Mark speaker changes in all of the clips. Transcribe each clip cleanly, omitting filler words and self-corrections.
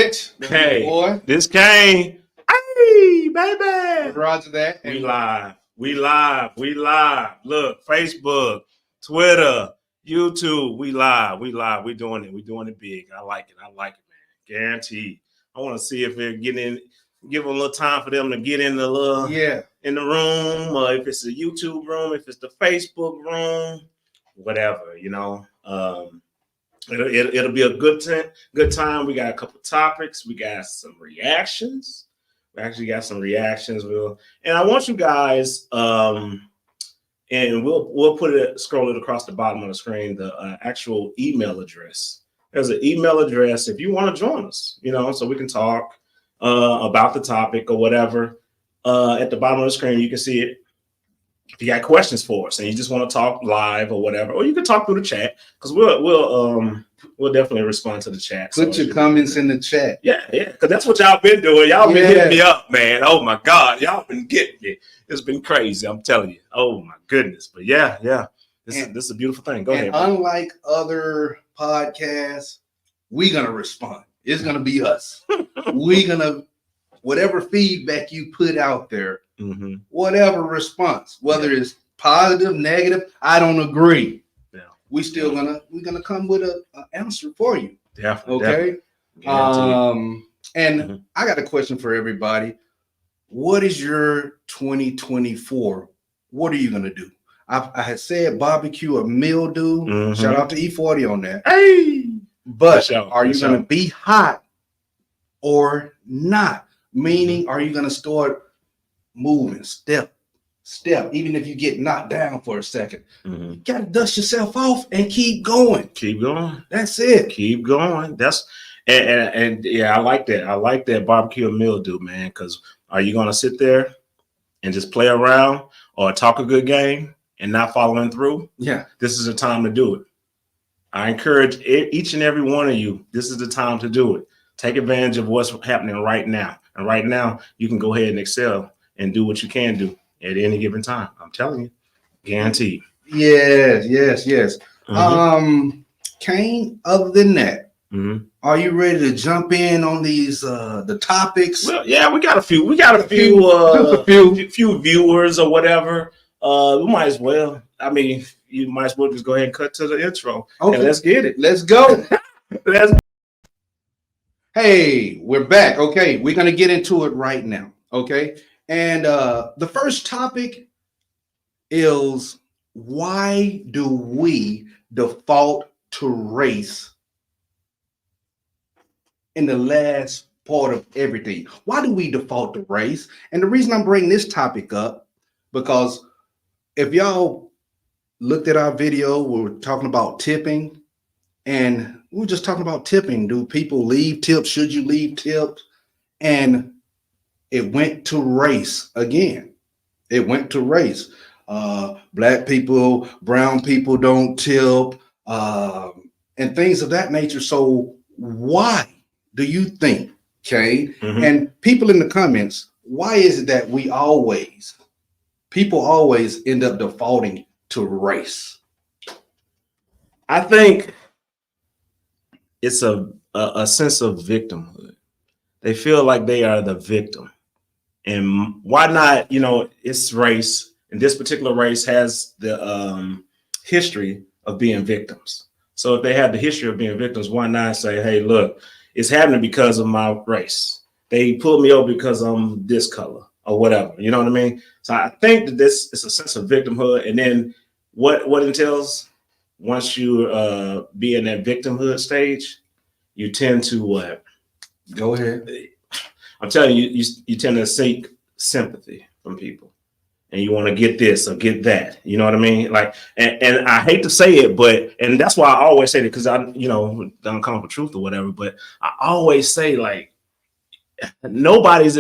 Speaker 1: Mitch,
Speaker 2: Hey,
Speaker 1: boy.
Speaker 2: this came. Hey, baby.
Speaker 1: Roger that.
Speaker 2: We live. We live. We live. Look, Facebook, Twitter, YouTube. We live. We live. We doing it. We doing it big. I like it. I like it, man. Guaranteed. I want to see if they're getting in. Give them a little time for them to get in the in the room, or if it's a YouTube room, if it's the Facebook room, whatever. It'll be a good time. We got a couple topics. We got some reactions. We actually got some reactions. And I want you guys, and we'll scroll it across the bottom of the screen, the actual email address. There's an email address if you want to join us, so we can talk about the topic or whatever. At the bottom of the screen, you can see it. If you got questions for us and you just want to talk live or whatever, or you can talk through the chat, because we'll definitely respond to the chat.
Speaker 1: Put your comments in the chat.
Speaker 2: Yeah, because that's what y'all been doing. Y'all been hitting me up, man. Oh my God, y'all been getting me. It's been crazy. I'm telling you. Oh my goodness. But yeah. This is a beautiful thing. Go ahead.
Speaker 1: Unlike other podcasts, we're gonna respond. It's gonna be us. We're gonna whatever feedback you put out there. Mm-hmm. Whatever response, whether it's positive, negative, I don't agree. Yeah, we're gonna come with an answer for you.
Speaker 2: Definitely.
Speaker 1: Okay.
Speaker 2: Definitely.
Speaker 1: And I got a question for everybody. What is your 2024? What are you gonna do? I had said barbecue or mildew. Mm-hmm. Shout out to E40 on that.
Speaker 2: Hey,
Speaker 1: but are you gonna be hot or not? Meaning, are you gonna start moving step, even if you get knocked down for a second? You gotta dust yourself off and keep going. That's it.
Speaker 2: Keep going. That's and yeah, I like that. I like that barbecue and mildew, man. Because are you gonna sit there and just play around or talk a good game and not following through?
Speaker 1: Yeah,
Speaker 2: this is the time to do it. I encourage each and every one of you. This is the time to do it. Take advantage of what's happening right now, and right now you can go ahead and excel and do what you can do at any given time. I'm telling you, guaranteed.
Speaker 1: Yes. Kane, other than that, are you ready to jump in on these the topics?
Speaker 2: Well, yeah, we got a few viewers or whatever. We might as well. I mean, you might as well just go ahead and cut to the intro. Okay, and let's get it.
Speaker 1: Let's go. Hey, we're back. Okay, we're gonna get into it right now. Okay. And the first topic is, why do we default to race in the last part of everything? Why do we default to race? And the reason I'm bringing this topic up, because if y'all looked at our video, we were talking about tipping, and we were just talking about tipping. Do people leave tips? Should you leave tips? And it went to race again. It went to race. Black people, brown people don't tip, and things of that nature. So why do you think, Kane, and people in the comments, why is it that people always end up defaulting to race?
Speaker 2: I think it's a sense of victimhood. They feel like they are the victim. And why not? It's race, and this particular race has the history of being victims. So if they have the history of being victims, why not say, hey, look, it's happening because of my race. They pulled me over because I'm this color or whatever. You know what I mean? So I think that this is a sense of victimhood. And then what entails, once you be in that victimhood stage, you tend to what?
Speaker 1: Go ahead.
Speaker 2: I'm telling you, you tend to seek sympathy from people, and you want to get this or get that. You know what I mean? Like, and I hate to say it, and that's why I always say it, because I, don't come for truth or whatever. But I always say, like, nobody's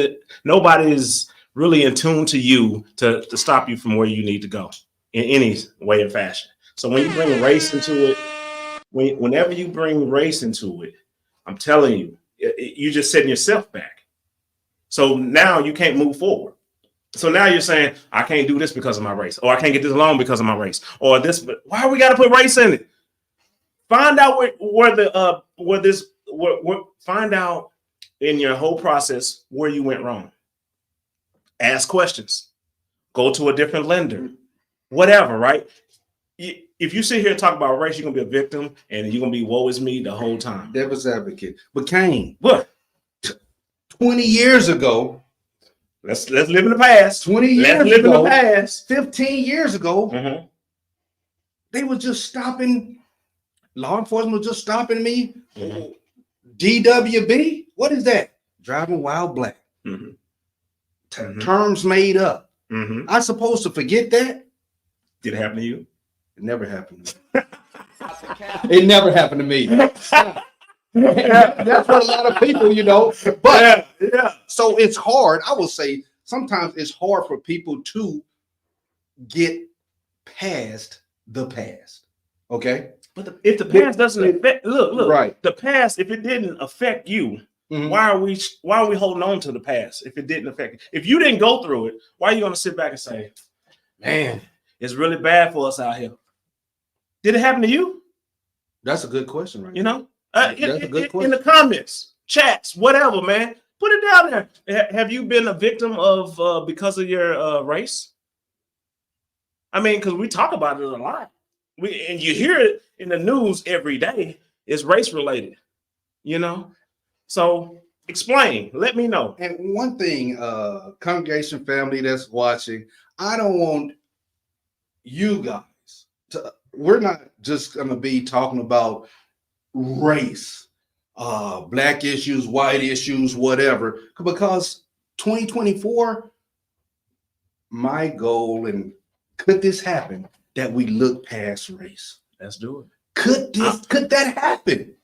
Speaker 2: really in tune to you to stop you from where you need to go in any way or fashion. So when you bring race into it, whenever you bring race into it, I'm telling you, you're just setting yourself back. So now you can't move forward. So now you're saying, I can't do this because of my race, or I can't get this loan because of my race, or this. But why we got to put race in it? Find out find out in your whole process where you went wrong. Ask questions. Go to a different lender. Whatever, right? If you sit here and talk about race, you're gonna be a victim and you're gonna be woe is me the whole time.
Speaker 1: Devil's advocate. But Kane,
Speaker 2: What?
Speaker 1: 20 years ago,
Speaker 2: Let's live in the past.
Speaker 1: 20 years
Speaker 2: let's live
Speaker 1: ago,
Speaker 2: in the past.
Speaker 1: 15 years ago, they were just stopping. Law enforcement was just stopping me. DWB, what is that? Driving while black. Terms made up. I'm supposed to forget that?
Speaker 2: Did it happen to you?
Speaker 1: It never happened to me. It never happened to me. That's what a lot of people, But so it's hard. I will say sometimes it's hard for people to get past the past. Okay.
Speaker 2: But if the past doesn't affect, look,
Speaker 1: right.
Speaker 2: The past, if it didn't affect you, why are we holding on to the past if it didn't affect you? If you didn't go through it, why are you going to sit back and say, man, it's really bad for us out here? Did it happen to you?
Speaker 1: That's a good question, right?
Speaker 2: That's a good question. In the comments, chats, whatever, man, put it down there. Have you been a victim of because of your race? I mean, because we talk about it a lot. And you hear it in the news every day. It's race related, So explain. Let me know.
Speaker 1: And one thing, congregation family that's watching, I don't want you guys to. We're not just going to be talking about race, black issues, white issues, whatever. Because 2024, my goal, and could this happen, that we look past race?
Speaker 2: Let's do it.
Speaker 1: Could that happen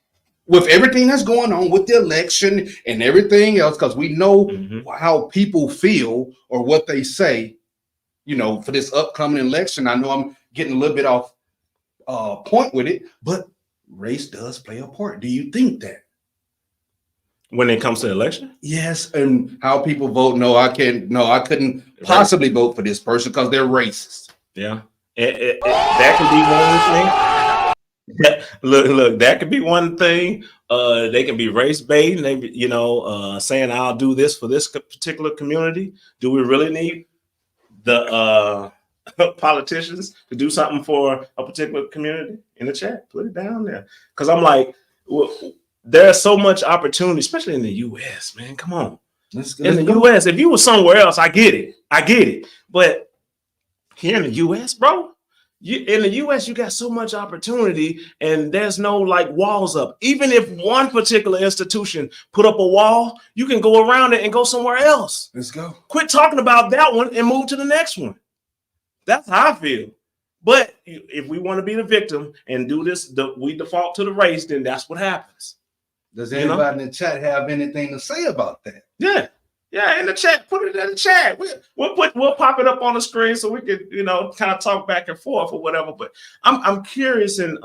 Speaker 1: with everything that's going on with the election and everything else? Because we know how people feel or what they say, for this upcoming election. I know I'm getting a little bit off point with it, but race does play a part. Do you think that?
Speaker 2: When it comes to election?
Speaker 1: Yes, and how people vote. No, I couldn't possibly vote for this person because they're racist.
Speaker 2: Yeah. That could be one thing. Look, that could be one thing. They can be race baiting. They, saying I'll do this for this particular community. Do we really need the politicians to do something for a particular community? In the chat, put it down there. Because I'm like, there's so much opportunity, especially in the U.S. Man, come on. In the U.S., if you were somewhere else, I get it. But here in the U.S., bro, in the U.S., you got so much opportunity, and there's no walls up. Even if one particular institution put up a wall, you can go around it and go somewhere else.
Speaker 1: Let's go.
Speaker 2: Quit talking about that one and move to the next one. That's how I feel. But if we want to be the victim and do this, we default to the race, then that's what happens.
Speaker 1: Does anybody in the chat have anything to say about that?
Speaker 2: Yeah, in the chat. Put it in the chat. We'll pop it up on the screen so we can, kind of talk back and forth or whatever. But I'm curious in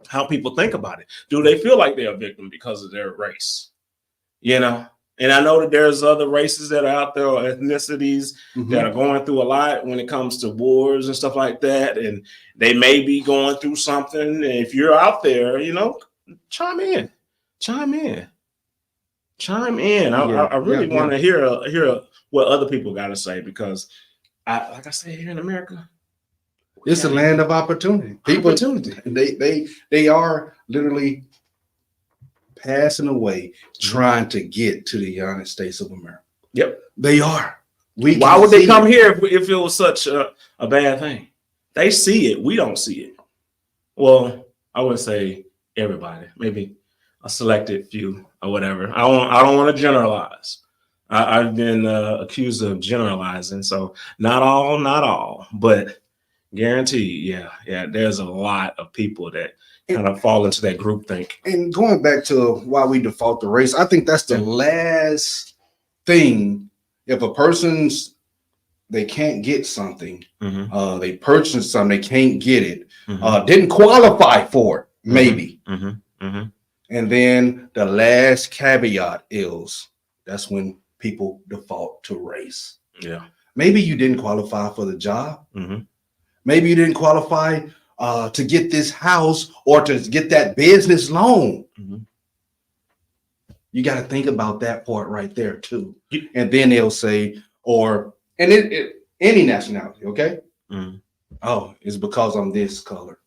Speaker 2: how people think about it. Do they feel like they're a victim because of their race? And I know that there's other races that are out there, or ethnicities that are going through a lot when it comes to wars and stuff like that. And they may be going through something. And if you're out there, chime in. I really want to hear what other people got to say, because like I say, here in America,
Speaker 1: it's a land of opportunity. People, they are literally passing away trying to get to the United States of America.
Speaker 2: Yep,
Speaker 1: they are.
Speaker 2: Why would they come here if it was such a bad thing? They see it. We don't see it. Well, I wouldn't say everybody. Maybe a selected few or whatever. I don't want to generalize. I've been accused of generalizing. So not all, but guaranteed, yeah. There's a lot of people that kind of fall into that group think.
Speaker 1: And going back to why we default to race, I think that's the last thing. If a person's they can't get something, they purchase something, they can't get it, didn't qualify for it, maybe. And then the last caveat is that's when people default to race.
Speaker 2: Yeah.
Speaker 1: Maybe you didn't qualify for the job. Maybe you didn't qualify to get this house or to get that business loan. You got to think about that part right there too.
Speaker 2: You-
Speaker 1: And then they'll say, or and any nationality, okay?
Speaker 2: Mhm.
Speaker 1: Oh, it's because I'm this color.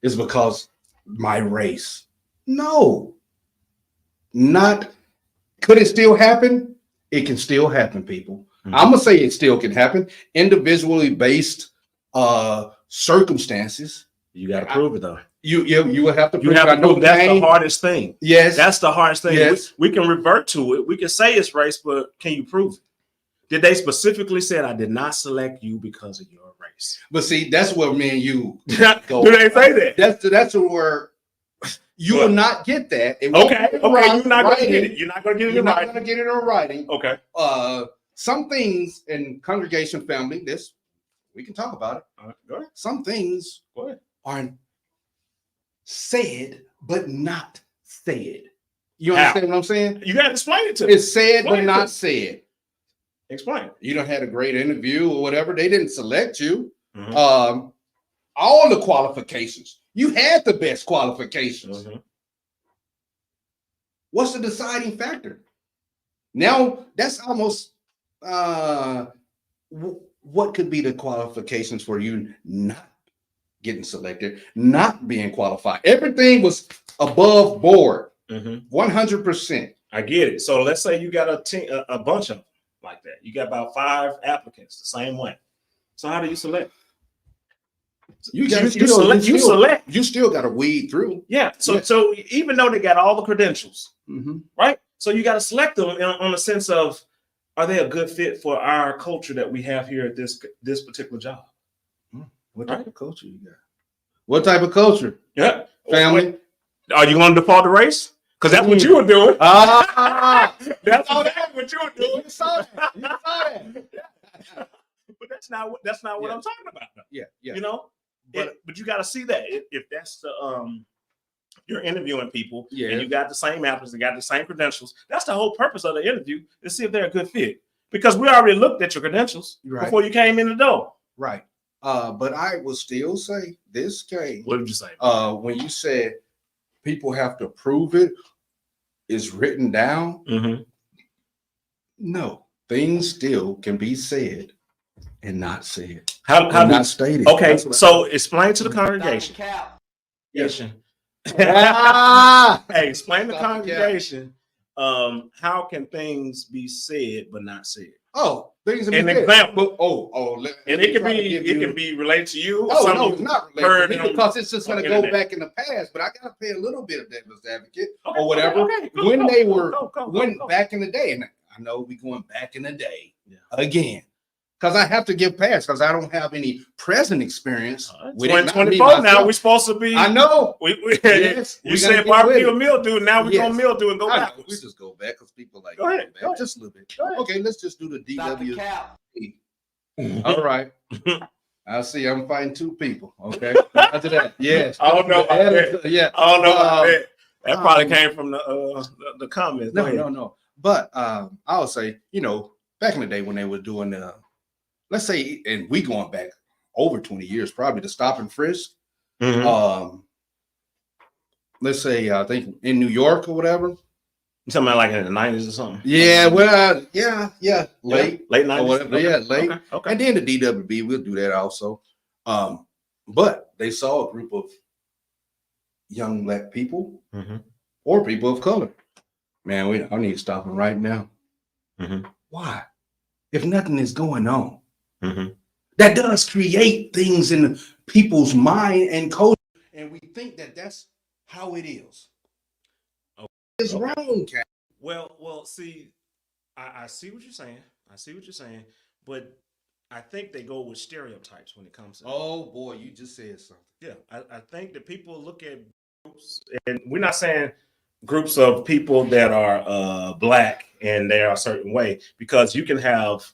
Speaker 1: It's because my race. No, not. Could it still happen? It can still happen, people.
Speaker 2: Mhm.
Speaker 1: I'm gonna say it still can happen. Individually based circumstances.
Speaker 2: You got to prove it though.
Speaker 1: You will have to
Speaker 2: You
Speaker 1: prove.
Speaker 2: have
Speaker 1: I
Speaker 2: to
Speaker 1: know
Speaker 2: prove that's the
Speaker 1: Kane.
Speaker 2: hardest thing.
Speaker 1: Yes,
Speaker 2: That's the hardest thing.
Speaker 1: Yes.
Speaker 2: We can revert to it. We can say it's race, but can you prove it? Did they specifically say I did not select you because of your race?
Speaker 1: but see, that's where me and you go.
Speaker 2: Do they say that?
Speaker 1: That's where you will not get that. It won't
Speaker 2: Okay,
Speaker 1: be in
Speaker 2: okay, you're not gonna
Speaker 1: writing.
Speaker 2: get it. You're not gonna get it
Speaker 1: You're
Speaker 2: in
Speaker 1: not
Speaker 2: writing.
Speaker 1: going to get it in writing.
Speaker 2: Okay.
Speaker 1: Some things in congregation family, this we can talk about it.
Speaker 2: Go ahead.
Speaker 1: Some things
Speaker 2: Go ahead.
Speaker 1: are said but not said. You
Speaker 2: How?
Speaker 1: understand what I'm saying?
Speaker 2: You got to explain it to me.
Speaker 1: It's said but
Speaker 2: Explain it
Speaker 1: not
Speaker 2: to me.
Speaker 1: said.
Speaker 2: Explain.
Speaker 1: You don't had a great interview or whatever. They didn't select you.
Speaker 2: Mhm.
Speaker 1: All the qualifications. You had the best qualifications.
Speaker 2: Mhm.
Speaker 1: What's the deciding factor? Now that's almost what could be the qualifications for you not getting selected, not being qualified? Everything was above board,
Speaker 2: Mhm.
Speaker 1: 100%.
Speaker 2: I get it. So let's say you got a bunch of them like that. You got about 5 applicants the same way. So how do you select?
Speaker 1: You
Speaker 2: select.
Speaker 1: You still got to weed through.
Speaker 2: Yeah. So
Speaker 1: Yes.
Speaker 2: so even though they got all the credentials,
Speaker 1: Mhm.
Speaker 2: right? So you got to select them on the sense of, are they a good fit for our culture that we have here at this particular job?
Speaker 1: What
Speaker 2: Right.
Speaker 1: type of culture you got? What type of culture?
Speaker 2: Yeah.
Speaker 1: Family.
Speaker 2: Are you going to default to race? Because that's what you were doing.
Speaker 1: Ah,
Speaker 2: That's exactly what you were doing.
Speaker 1: you saw that. You saw that.
Speaker 2: But that's not what
Speaker 1: Yeah.
Speaker 2: I'm talking about. Though.
Speaker 1: Yeah, yeah.
Speaker 2: You know, but you got to see that if that's the you're interviewing people
Speaker 1: Yeah.
Speaker 2: and you got the same applicants, they got the same credentials. That's the whole purpose of the interview, to see if they're a good fit. Because we already looked at your credentials
Speaker 1: Right.
Speaker 2: before you came in the door.
Speaker 1: Right. But I will still say this case.
Speaker 2: What did you say?
Speaker 1: When you said people have to prove it is written down,
Speaker 2: Mm-hmm.
Speaker 1: no, things still can be said and not said.
Speaker 2: How
Speaker 1: Not stated.
Speaker 2: okay,
Speaker 1: That's what
Speaker 2: so explain to the congregation. Yes.
Speaker 1: Ah!
Speaker 2: Hey, explain to the
Speaker 1: Dr. Cap.
Speaker 2: congregation. How can things be said but not said?
Speaker 1: Oh, things
Speaker 2: An example.
Speaker 1: And
Speaker 2: It can be related to you. Or
Speaker 1: Oh,
Speaker 2: something
Speaker 1: no,
Speaker 2: you
Speaker 1: it's not
Speaker 2: heard
Speaker 1: related to me
Speaker 2: on-
Speaker 1: because it's just going to
Speaker 2: on
Speaker 1: go
Speaker 2: internet.
Speaker 1: back in the past. But I got to pay a little bit of devil's advocate
Speaker 2: Okay,
Speaker 1: or whatever.
Speaker 2: okay, go,
Speaker 1: when
Speaker 2: go,
Speaker 1: they
Speaker 2: go,
Speaker 1: were
Speaker 2: go.
Speaker 1: back in the day, and I know we going back in the day
Speaker 2: Yeah.
Speaker 1: again because I have to give pass because I don't have any present experience. With it. Not me
Speaker 2: 2024 now.
Speaker 1: myself.
Speaker 2: We're supposed to be.
Speaker 1: I know.
Speaker 2: You
Speaker 1: Yes, we gotta
Speaker 2: said
Speaker 1: get
Speaker 2: barbecue
Speaker 1: with
Speaker 2: or
Speaker 1: it.
Speaker 2: mildew. Now we're
Speaker 1: Yes.
Speaker 2: gonna mildew and go
Speaker 1: I know. We
Speaker 2: backwards.
Speaker 1: just go back because people like
Speaker 2: Go ahead,
Speaker 1: back
Speaker 2: go ahead.
Speaker 1: just a little bit.
Speaker 2: Go ahead.
Speaker 1: Okay, let's just do the DW.
Speaker 3: Cap.
Speaker 1: All right. I see. I'm fighting 2 people. Okay. After that, yes.
Speaker 2: I don't know about that.
Speaker 1: Yeah.
Speaker 2: I don't know about that. That probably
Speaker 1: um,
Speaker 2: came from the comments. Go ahead.
Speaker 1: No. But I'll say, back in the day when they were doing let's say, and we going back over 20 years, probably the stop and frisk.
Speaker 2: Mhm.
Speaker 1: Let's say I think in New York or whatever.
Speaker 2: You talking about like in the 90s or something?
Speaker 1: Yeah, well, yeah, late
Speaker 2: late
Speaker 1: or
Speaker 2: 90s.
Speaker 1: whatever. Yeah, late.
Speaker 2: Okay.
Speaker 1: And then the DWB, we'll do that also. But they saw a group of young black people
Speaker 2: Mhm.
Speaker 1: or people of color. Man, I need to stop them right now.
Speaker 2: Mhm.
Speaker 1: Why? If nothing is going on,
Speaker 2: Mhm.
Speaker 1: that does create things in people's mind and culture, and we think that that's how it is.
Speaker 2: Okay.
Speaker 1: It's wrong, Cap.
Speaker 2: Well, see, I see what you're saying. But I think they go with stereotypes when it comes to.
Speaker 1: Oh boy, you just said something.
Speaker 2: Yeah, I think that people look at groups, and we're not saying groups of people that are black and they are a certain way, because you can have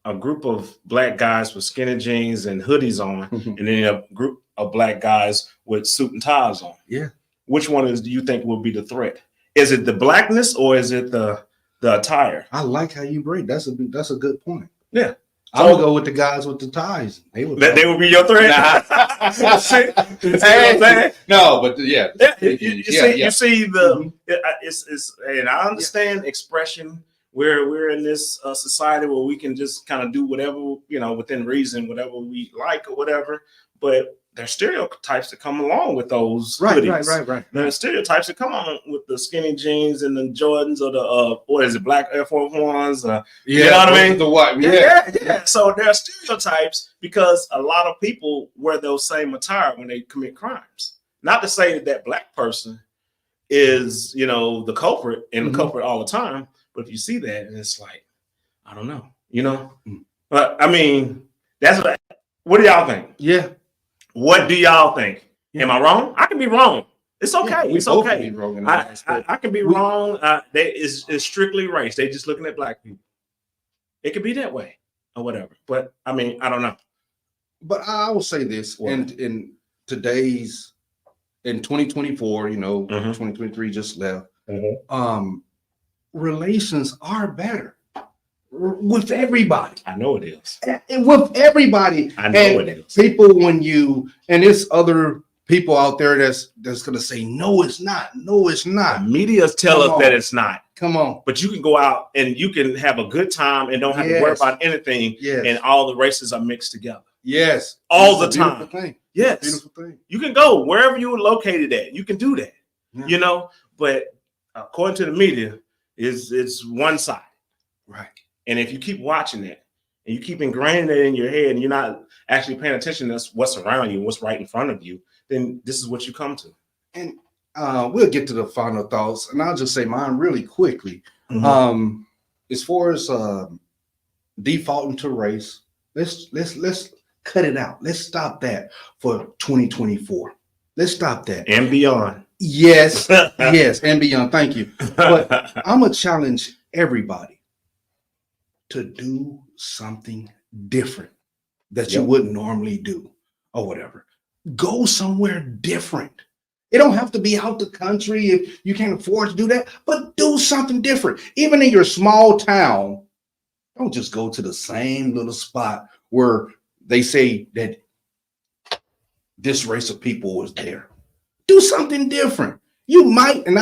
Speaker 2: a group of black guys with skinny jeans and hoodies on, and then a group of black guys with suit and ties on.
Speaker 1: Yeah.
Speaker 2: Which one do you think will be the threat? Is it the blackness or is it the attire?
Speaker 1: I like how you break. That's a good point.
Speaker 2: Yeah.
Speaker 1: I would go with the guys with the ties.
Speaker 2: They would be your threat.
Speaker 1: Nah.
Speaker 2: You see what I'm saying?
Speaker 1: No, but yeah.
Speaker 2: You see the it's and I understand expression. We're in this society where we can just kind of do whatever, within reason, whatever we like or whatever. But there's stereotypes that come along with those hoodies.
Speaker 1: Right.
Speaker 2: There's stereotypes that come on with the skinny jeans and the Jordans or the black Air Force Ones. You know what I mean?
Speaker 1: The what?
Speaker 2: Yeah. So there are stereotypes because a lot of people wear those same attire when they commit crimes. Not to say that black person is, the culprit and the culprit all the time. But if you see that, and it's like, I don't know, But I mean, that's what do y'all think?
Speaker 1: Yeah.
Speaker 2: What do y'all think? Yeah. Am I wrong? I can be wrong. It's okay.
Speaker 1: Yeah,
Speaker 2: it's okay.
Speaker 1: Be wrong
Speaker 2: I can be wrong. It's strictly race. They just looking at black people. It could be that way or whatever. But I mean, I don't know.
Speaker 1: But I will say this: in 2024, 2023 just left. Relations are better with everybody.
Speaker 2: I know it is.
Speaker 1: With everybody.
Speaker 2: I know it is.
Speaker 1: People, and there's other people out there that's gonna say, no, it's not. No, it's not.
Speaker 2: The media tell us that it's not.
Speaker 1: Come on.
Speaker 2: But you can go out and you can have a good time and don't have to worry about anything.
Speaker 1: Yes.
Speaker 2: And all the races are mixed together.
Speaker 1: Yes.
Speaker 2: All the time.
Speaker 1: Thing.
Speaker 2: Yes.
Speaker 1: Beautiful thing.
Speaker 2: You can go wherever you were located at. You can do that.
Speaker 1: Yeah.
Speaker 2: But according to the media, it's one side.
Speaker 1: Right.
Speaker 2: And if you keep watching it and you keep ingraining it in your head and you're not actually paying attention to what's around you, what's right in front of you, then this is what you come to.
Speaker 1: And we'll get to the final thoughts, and I'll just say mine really quickly. As far as defaulting to race, let's cut it out. Let's stop that for 2024. Let's stop that
Speaker 2: and beyond.
Speaker 1: Yes, yes, and beyond. Thank you. But I'm gonna challenge everybody to do something different that you wouldn't normally do, or whatever. Go somewhere different. It don't have to be out the country if you can't afford to do that, but do something different. Even in your small town, don't just go to the same little spot where they say that this race of people was there. Do something different. You might, and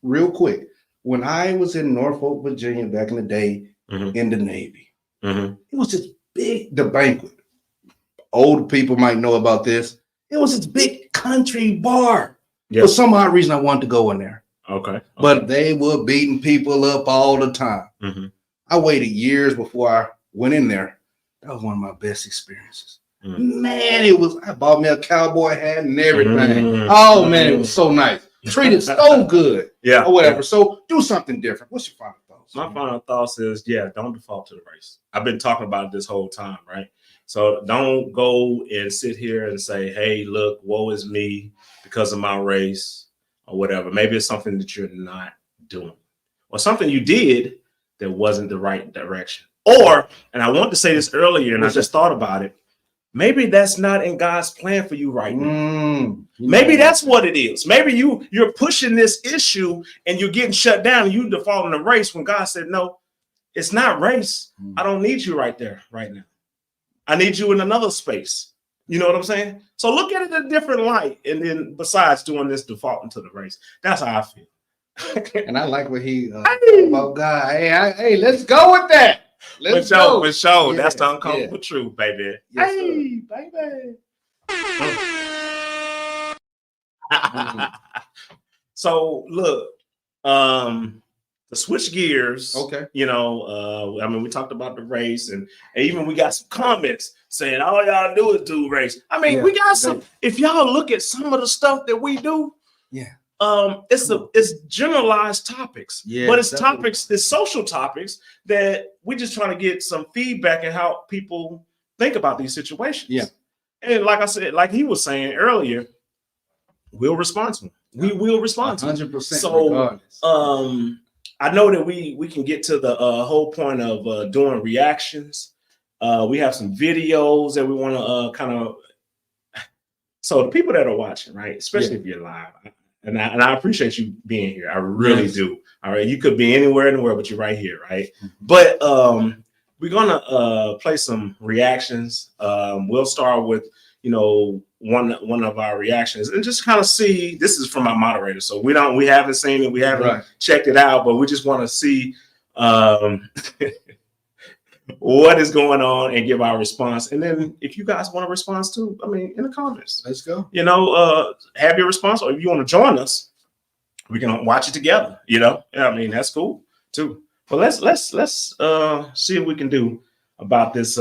Speaker 1: real quick, when I was in Norfolk, Virginia back in the day in the Navy, it was this big, the banquet. Old people might know about this. It was this big country bar. For some odd reason, I wanted to go in there.
Speaker 2: Okay.
Speaker 1: But they were beating people up all the time. I waited years before I went in there. That was one of my best experiences. Man, I bought me a cowboy hat and everything. Oh man, it was so nice. Treated so good. Or whatever. So do something different. What's your final thoughts?
Speaker 2: My final thoughts is, don't default to the race. I've been talking about it this whole time, right? So don't go and sit here and say, hey, look, woe is me because of my race or whatever. Maybe it's something that you're not doing or something you did that wasn't the right direction. Or, and I wanted to say this earlier and I just thought about it, maybe that's not in God's plan for you right now. Maybe that's what it is. Maybe you're pushing this issue and you're getting shut down and you default in the race when God said, no, it's not race. I don't need you right there right now. I need you in another space. You know what I'm saying? So look at it in a different light. And then besides doing this defaulting to the race, that's how I feel.
Speaker 1: And I like what he about God. Hey, let's go with that. Let's go.
Speaker 2: For sure. That's the uncomfortable truth, baby.
Speaker 1: Yes,
Speaker 2: baby. So look, to switch gears.
Speaker 1: Okay.
Speaker 2: I mean, we talked about the race, and even we got some comments saying all y'all do is do race. I mean, we got some. If y'all look at some of the stuff that we do, it's generalized topics, but it's topics, it's social topics that we just trying to get some feedback and how people think about these situations.
Speaker 1: Yeah.
Speaker 2: And like I said, like he was saying earlier, we'll respond to them. We will respond to
Speaker 1: 100%.
Speaker 2: So,
Speaker 1: regardless.
Speaker 2: I know that we can get to the whole point of doing reactions. We have some videos that we want to kind of. So the people that are watching, right, especially if you're live, and I appreciate you being here. I really do. All right, you could be anywhere in the world, but you're right here, right? But we're gonna play some reactions. We'll start with one of our reactions and just kind of see. This is from our moderator, so we haven't seen it, we haven't checked it out, but we just want to see what is going on and give our response. And then if you guys want a response too, I mean, in the comments,
Speaker 1: let's go.
Speaker 2: Have your response, or if you want to join us, we can watch it together. I mean, that's cool too. But let's see what we can do about this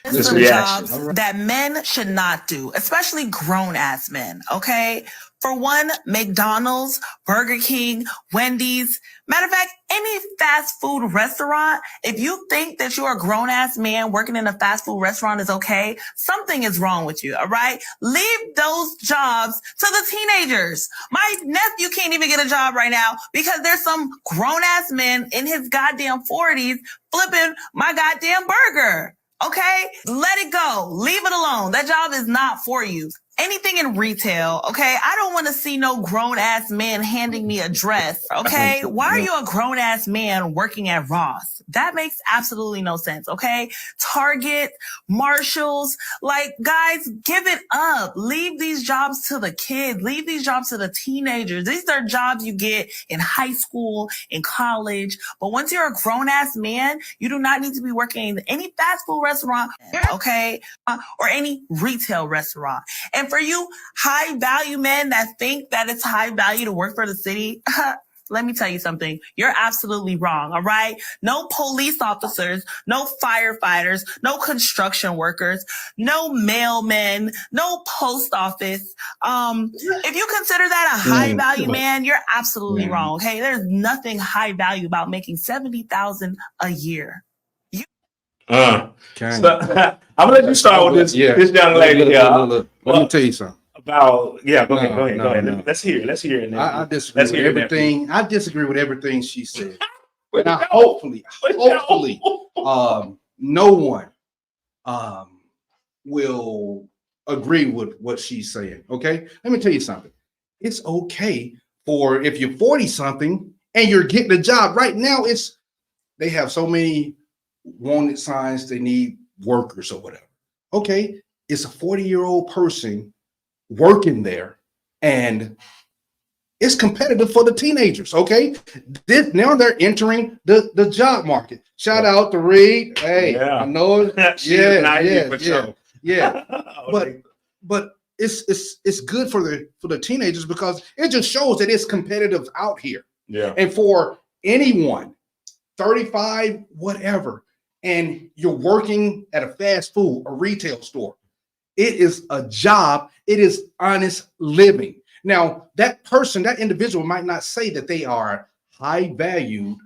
Speaker 2: this reaction.
Speaker 3: Jobs that men should not do, especially grown-ass men, okay? For one, McDonald's, Burger King, Wendy's, matter of fact, any fast food restaurant, if you think that you're a grown-ass man working in a fast food restaurant is okay, something is wrong with you, all right? Leave those jobs to the teenagers. My nephew can't even get a job right now because there's some grown-ass man in his goddamn 40s flipping my goddamn burger. Okay? Let it go. Leave it alone. That job is not for you. Anything in retail, okay? I don't want to see no grown-ass man handing me a dress, okay? Why are you a grown-ass man working at Ross? That makes absolutely no sense, okay? Target, Marshalls, like, guys, give it up. Leave these jobs to the kids. Leave these jobs to the teenagers. These are jobs you get in high school, in college. But once you're a grown-ass man, you do not need to be working in any fast food restaurant, okay? Or any retail restaurant. And for you high value men that think that it's high value to work for the city, let me tell you something. You're absolutely wrong, all right? No police officers, no firefighters, no construction workers, no mailmen, no post office. If you consider that a high value man, you're absolutely wrong, okay? There's nothing high value about making $70,000 a year.
Speaker 2: So, I'm gonna let you start with this young lady here.
Speaker 1: Look. Let me tell you something.
Speaker 2: Go ahead. No. Let's hear it.
Speaker 1: I disagree with everything. I disagree with everything she said. And hopefully, no one will agree with what she's saying. Okay, let me tell you something. It's okay for if you're 40 something and you're getting a job right now. They have so many wanted signs, they need workers or whatever. Okay, it's a 40-year-old person working there, and it's competitive for the teenagers. Okay, now they're entering the job market. Shout out to Reed. Hey, I know. But it's good for the teenagers because it just shows that it's competitive out here.
Speaker 2: Yeah,
Speaker 1: and for anyone, 35, whatever, and you're working at a fast food or retail store, it is a job. It is honest living. Now, that individual might not say that they are high valued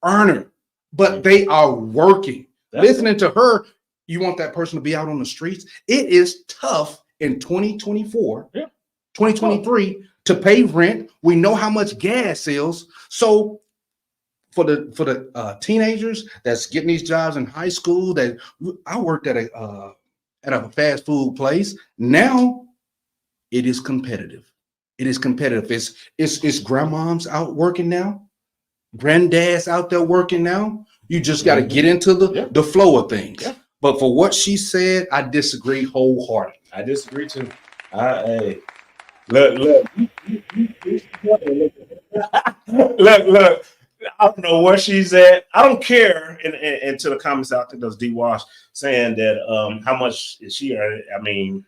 Speaker 1: earner, but they are working. Listening to her, you want that person to be out on the streets. It is tough in 2024, 2023 to pay rent. We know how much gas is. So for the teenagers that's getting these jobs in high school, that I worked at a fast food place. Now it is competitive. It is competitive. It's grandmoms out working now, granddads out there working now. You just got to get into the flow of things. Yeah. But for what she said, I disagree wholeheartedly.
Speaker 2: I disagree too. Hey, look. Look. I don't know where she's at. I don't care. And to the comments out there, those D-Wash saying that how much is she earning? I mean,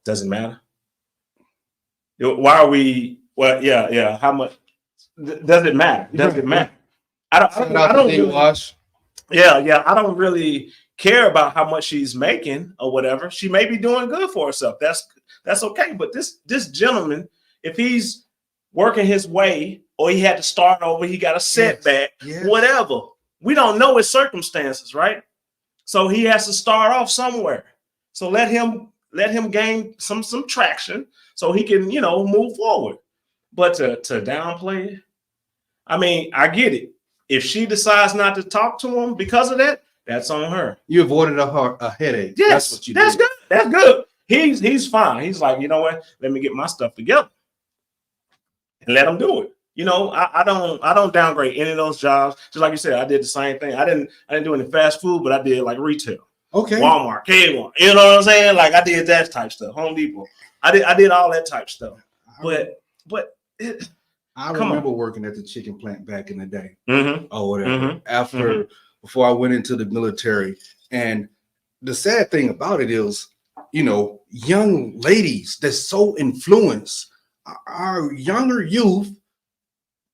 Speaker 2: doesn't matter. Why are we? Well, yeah. How much? Does it matter? Does it matter? I don't
Speaker 1: D-Wash.
Speaker 2: Yeah. I don't really care about how much she's making or whatever. She may be doing good for herself. That's okay. But this gentleman, if he's working his way, or he had to start over, he got a setback, whatever. We don't know his circumstances, right? So he has to start off somewhere. So let him gain some traction so he can, move forward. But to downplay it, I mean, I get it. If she decides not to talk to him because of that, that's on her.
Speaker 1: You avoided a headache.
Speaker 2: Yes,
Speaker 1: that's what you did.
Speaker 2: That's good. That's good. He's fine. He's like, you know what? Let me get my stuff together and let him do it. You know, I don't downgrade any of those jobs. Just like you said, I did the same thing. I didn't do any fast food, but I did like retail.
Speaker 1: Okay.
Speaker 2: Walmart, Kmart. You know what I'm saying? Like I did that type stuff. Home Depot. I did all that type stuff. But
Speaker 1: I remember working at the chicken plant back in the day, or whatever. Before I went into the military, and the sad thing about it is, you know, young ladies that's so influenced, our younger youth,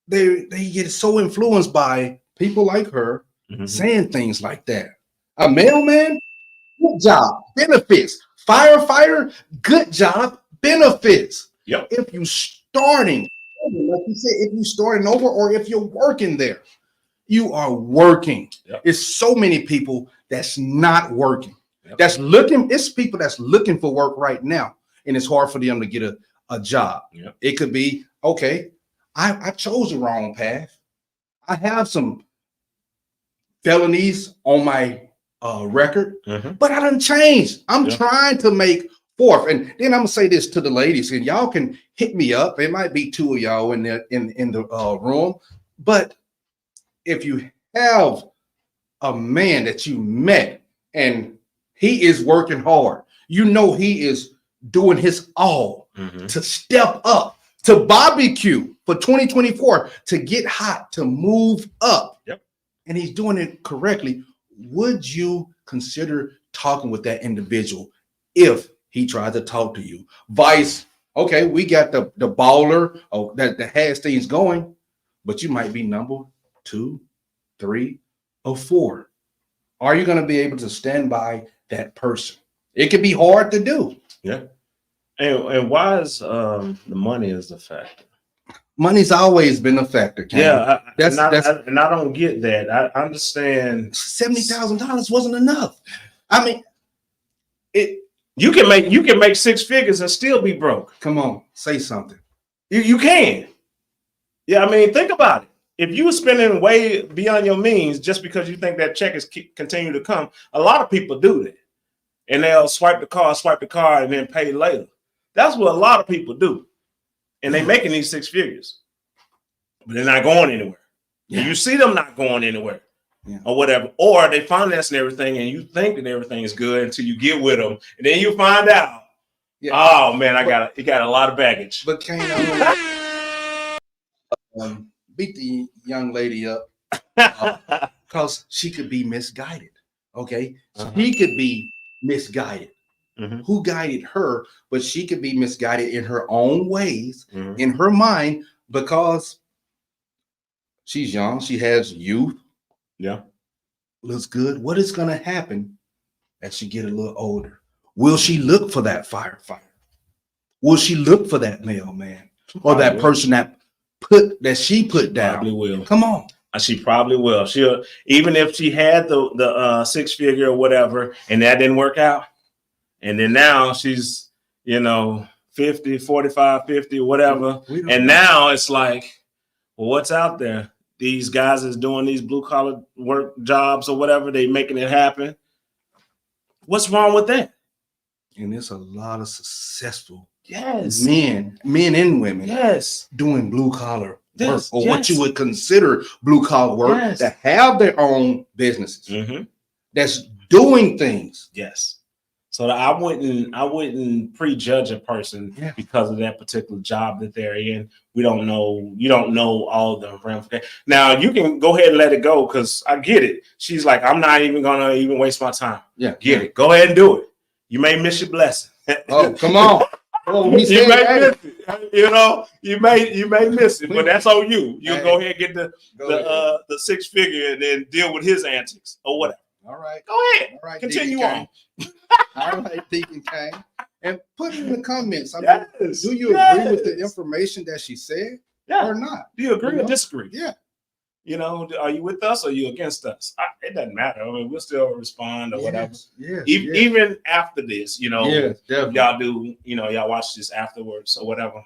Speaker 1: they get so influenced by people like her saying things like that. A mailman, good job, benefits. Firefighter, good job, benefits.
Speaker 2: Yep.
Speaker 1: If you starting, like you said, if you starting over or if you're working there, you are working.
Speaker 2: Yep.
Speaker 1: It's so many people that's not working.
Speaker 2: Yep.
Speaker 1: That's looking. It's people that's looking for work right now, and it's hard for them to get a job.
Speaker 2: Yep.
Speaker 1: It could be, okay, I chose the wrong path. I have some felonies on my record, but I done changed. I'm trying to make forth. And then I'm gonna say this to the ladies, and y'all can hit me up. It might be two of y'all in the room, but if you have a man that you met and he is working hard, you know he is doing his all to step up, to barbecue for 2024, to get hot, to move up.
Speaker 2: Yep.
Speaker 1: And he's doing it correctly. Would you consider talking with that individual if he tried to talk to you? Vice, okay, we got the baller that has things going, but you might be number 2, 3, or 4. Are you going to be able to stand by that person? It can be hard to do.
Speaker 2: Yeah. And why is the money is a factor?
Speaker 1: Money's always been a factor, Ken.
Speaker 2: Yeah, I don't get that. I understand
Speaker 1: $70,000 wasn't enough. I mean,
Speaker 2: you can make 6 figures and still be broke.
Speaker 1: Come on, say something.
Speaker 2: You can. Yeah, I mean, think about it. If you were spending way beyond your means just because you think that check is continue to come, a lot of people do that, and they'll swipe the card, and then pay later. That's what a lot of people do. And they're making these 6 figures, but they're not going anywhere. Yeah. And you see them not going anywhere, or whatever. Or they financing everything, and you think that everything is good until you get with them, and then you find out, oh man, he got a lot of baggage.
Speaker 1: But Kane, beat the young lady up because she could be misguided. Okay, she could be misguided. Who guided her? But she could be misguided in her own ways, in her mind, because she's young. She has youth.
Speaker 2: Yeah,
Speaker 1: looks good. What is going to happen as she get a little older? Will she look for that firefighter? Will she look for that mailman or that person that she put down?
Speaker 2: Probably will.
Speaker 1: Come on.
Speaker 2: She probably will. She'll, even if she had the 6 figure or whatever, and that didn't work out. And then now she's, 50, 45, 50, whatever. And now it's like, well, what's out there? These guys is doing these blue collar work jobs or whatever. They making it happen. What's wrong with that?
Speaker 1: And there's a lot of successful
Speaker 2: men
Speaker 1: and women doing blue collar work, or what you would consider blue collar work, that have their own businesses, that's doing things.
Speaker 2: Yes. So I wouldn't prejudge a person because of that particular job that they're in. We don't know. You don't know all the ramifications. Now you can go ahead and let it go, because I get it. She's like, I'm not even gonna even waste my time.
Speaker 1: Yeah,
Speaker 2: get it. Go ahead and do it. You may miss your blessing.
Speaker 1: Oh, come on. Oh,
Speaker 2: you may miss it. You may miss it, but that's on you. You go ahead and get the 6 figure and then deal with his antics or whatever.
Speaker 1: All right.
Speaker 2: Go ahead.
Speaker 1: All right.
Speaker 2: Continue on.
Speaker 1: All right, Deacon Kane. And put in the comments. Do you agree with the information that she said or not?
Speaker 2: Do you agree or disagree?
Speaker 1: Yeah.
Speaker 2: Are you with us or are you against us? It doesn't matter. I mean, we'll still respond or whatever.
Speaker 1: Yes.
Speaker 2: Even after this, y'all do, y'all watch this afterwards or whatever.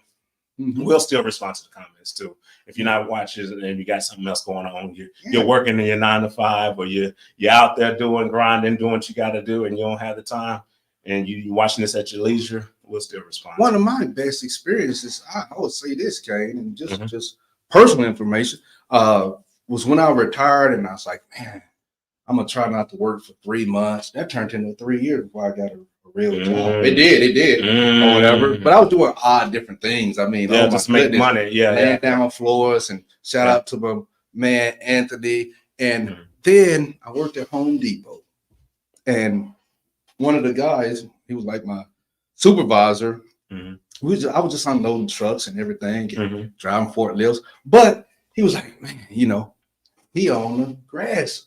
Speaker 2: We'll still respond to the comments too. If you're not watching and you got something else going on, you're working in your 9 to 5, or you're out there grinding, doing what you got to do, and you don't have the time, and you're watching this at your leisure, we'll still respond.
Speaker 1: One of my best experiences, I would say this, Kane, and just personal information, was when I retired, and I was like, man, I'm gonna try not to work for 3 months. That turned into 3 years before I got a real job. It did, or whatever. But I was doing odd different things. I mean, oh
Speaker 2: just
Speaker 1: my
Speaker 2: make
Speaker 1: goodness,
Speaker 2: money.
Speaker 1: laying down floors, and shout out to my man Anthony. And then I worked at Home Depot, and one of the guys, he was like my supervisor. I was just unloading trucks and everything, and driving forklifts. But he was like, man, you know, he owned a grass,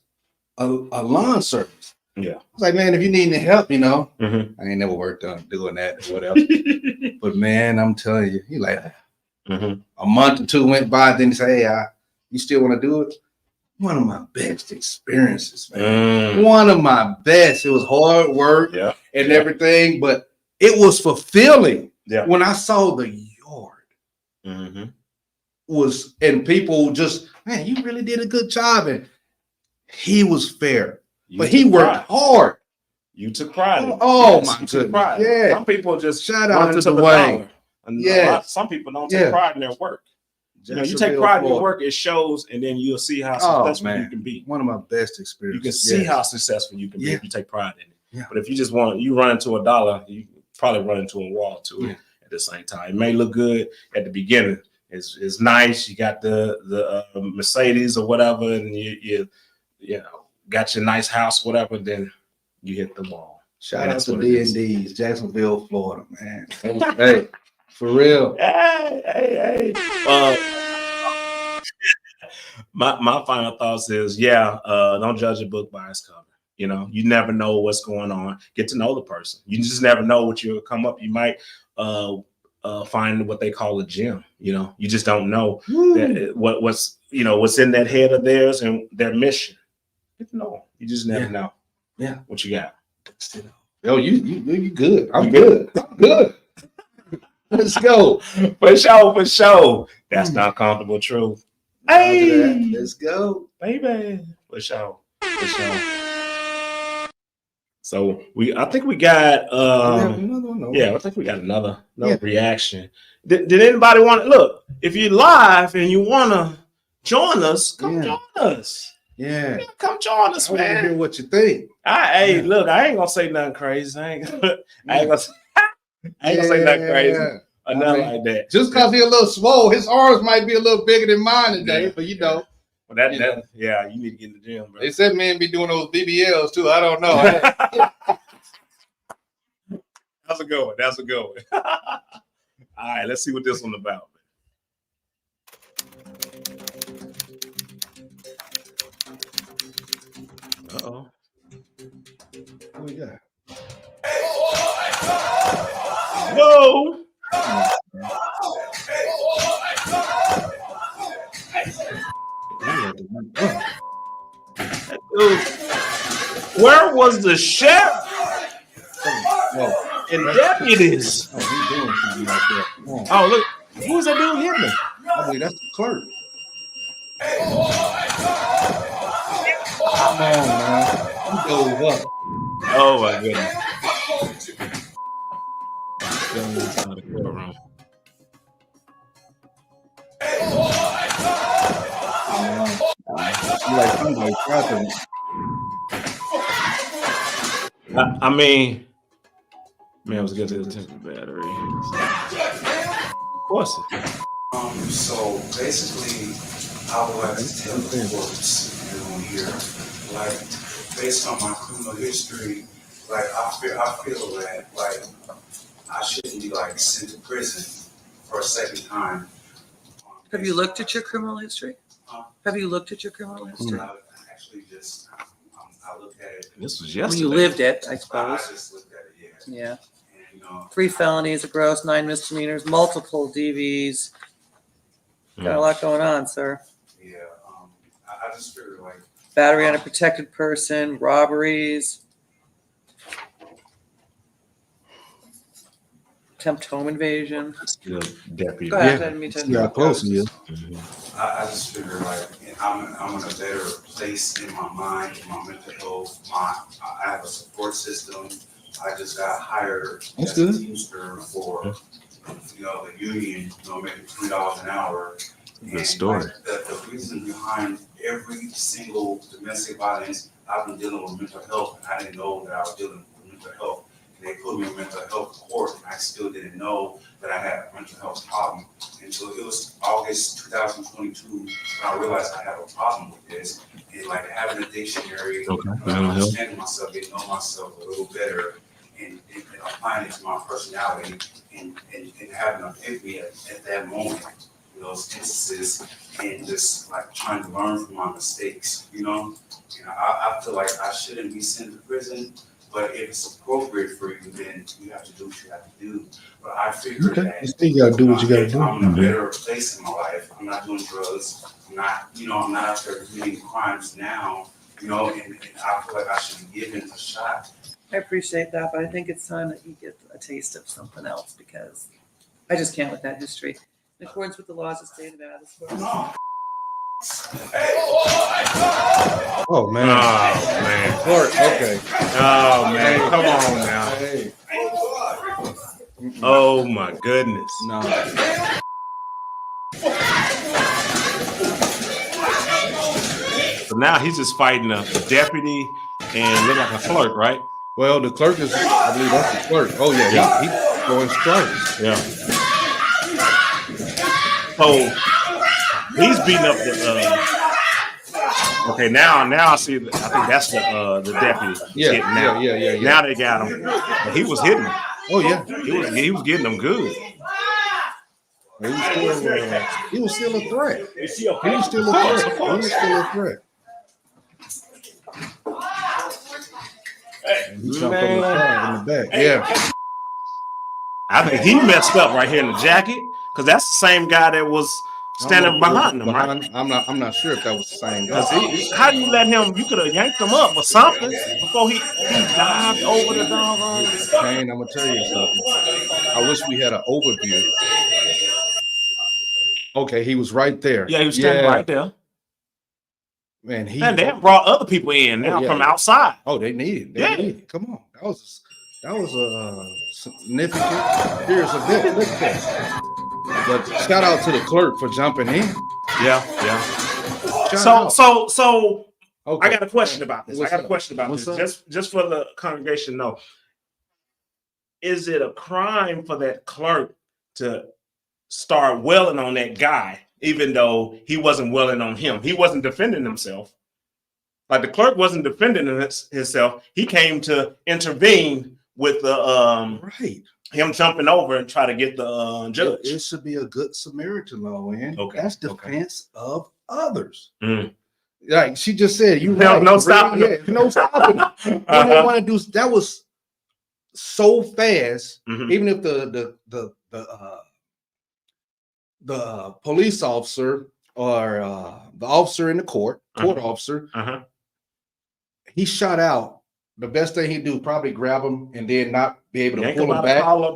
Speaker 1: a lawn service. Yeah. I was like, man, if you need any help, you know, I ain't never worked on doing that or whatever. But man, I'm telling you, he like, a month or two went by, then he said, hey, you still want to do it? One of my best experiences, man. One of my best. It was hard work and everything, but it was fulfilling. Yeah. When I saw the yard was, and people just, man, you really did a good job. And he was fair, but he worked hard. You took pride in it. Oh, my goodness. Yeah. Some people just shout out to Dwayne. Yeah. Some people don't take pride in their work. You know, you take pride in your work, it shows, and then you'll see how successful you can be. One of my best experiences. You can see how successful you can be if you take pride in it. Yeah. But if you just you run into a dollar, you probably run into a wall too at the same time. It may look good at the beginning. It's nice. You got the Mercedes or whatever, and you know, got your nice house, whatever, then you hit the wall. Shout out to D&D's, Jacksonville, Florida, man. Hey, for real. Hey. My final thoughts is, don't judge a book by its cover. You know, you never know what's going on. Get to know the person. You just never know what you'll come up. You might find what they call a gem. You know, you just don't know that what's in that head of theirs and their mission. Get to know them. You just never know. Yeah, what you got? Yo, you good? I'm good. I'm good. Let's go. For sure. That's not comfortable truth. Hey, let's go, baby. For sure. So I think we got I think we got another reaction. Did anybody want to look? If you're live and you want to join us, come join us. Yeah, come join us, man. I want to hear what you think. Look, I ain't gonna say nothing crazy. I ain't gonna say nothing crazy. Or nothing like that. Just because he's a little swole, his arms might be a little bigger than mine today, but you know. Well, you need to get in the gym, bro. They said men be doing those BBLs too. I don't know. That's a good one. All right, let's see what this one's about. Uh-oh. What we got? Whoa! Where was the chef and deputies? Oh, he's doing something like that. Oh, look, who's that dude hitting me? I believe that's the clerk. Come on, man. He goes up. Oh my goodness. I mean, man, was good to the battery. Of course.
Speaker 4: So basically, I would like to tell the courts here, like, based on my criminal history, like, I feel that, like, I shouldn't be, like, sent to prison for a second time.
Speaker 5: Have you looked at your criminal history? Have you looked at your criminal history?
Speaker 4: I actually just, I looked at it.
Speaker 2: This was yesterday.
Speaker 5: When you lived it, I suppose.
Speaker 4: I just looked at it,
Speaker 5: yeah. And, 3 felonies, a gross, 9 misdemeanors, multiple DVs. Got a lot going on, sir.
Speaker 4: Yeah, I just figured like
Speaker 5: battery on a protected person, robberies, attempt home invasion.
Speaker 2: Deputy.
Speaker 5: Go ahead, let me tell you.
Speaker 1: Yeah, close to you.
Speaker 4: I just figured like I'm in a better place in my mind, in my mental health. I have a support system. I just got hired as a teamster for the union, making $20 an hour.
Speaker 2: Good story.
Speaker 4: Like, the reason behind every single domestic violence, I've been dealing with mental health, and I didn't know that I was dealing with mental health. And they put me in mental health court, and I still didn't know that I had a mental health problem until it was August 2022 when I realized I have a problem with this. And like having a dictionary, understanding myself, getting to know myself a little better, and applying it to my personality, and having an epiphany at that moment, those instances, and just like trying to learn from my mistakes, you know? And I feel like I shouldn't be sent to prison, but if it's appropriate for you, then you have to do what you have to do. But I figured that
Speaker 1: you gotta do what you gotta do.
Speaker 4: I'm in a better place in my life. I'm not doing drugs. I'm not out there committing crimes now, and I feel like I should be given a shot.
Speaker 5: I appreciate that, but I think it's time that you get a taste of something else, because I just can't with that history. In accordance with the laws of the state of Nevada.
Speaker 1: Oh man.
Speaker 2: Oh man.
Speaker 1: Clark, okay.
Speaker 2: Oh man. Come on now.
Speaker 1: Hey.
Speaker 2: Oh my goodness.
Speaker 1: No.
Speaker 2: So now he's just fighting a deputy and look like a clerk, right?
Speaker 1: Well, the clerk is, I believe that's the clerk. Oh yeah. He's going strikes.
Speaker 2: Yeah. So he's beating up the. Okay, now I see. I think that's the deputy.
Speaker 1: Yeah.
Speaker 2: Now they got him. And he was hitting him.
Speaker 1: Oh yeah.
Speaker 2: He was getting them good.
Speaker 1: He was still a threat.
Speaker 2: He was still a threat.
Speaker 1: And he jumped on the car in the back. Yeah.
Speaker 2: I think he messed up right here in the jacket, because that's the same guy that was standing behind him, right?
Speaker 1: I'm not sure if that was the same guy.
Speaker 2: How do you let him? You could have yanked him up or something before he dived over the dog.
Speaker 1: Kane, I'm gonna tell you something. I wish we had an overview. Okay, he was right there.
Speaker 2: Yeah, he was standing right there.
Speaker 1: Man,
Speaker 2: and they brought other people in now from outside.
Speaker 1: Oh, they needed. They needed. Come on, that was a significant serious event. Look at that. But shout out to the clerk for jumping in.
Speaker 2: Yeah. So okay. I got a question about this. Just for the congregation to know. Is it a crime for that clerk to start welling on that guy, even though he wasn't welling on him? He wasn't defending himself. Like the clerk wasn't defending himself. He came to intervene with the him jumping over and try to get the judge.
Speaker 1: It should be a good Samaritan law, man.
Speaker 2: Okay.
Speaker 1: That's defense of others.
Speaker 2: Mm.
Speaker 1: Like she just said,
Speaker 2: no stopping.
Speaker 1: Yeah, no stopping. What they want to do, that was so fast.
Speaker 2: Mm-hmm.
Speaker 1: Even if the police officer or the officer in the court officer, he shot out. The best thing he'd do is probably grab him and then not be able to pull him back, or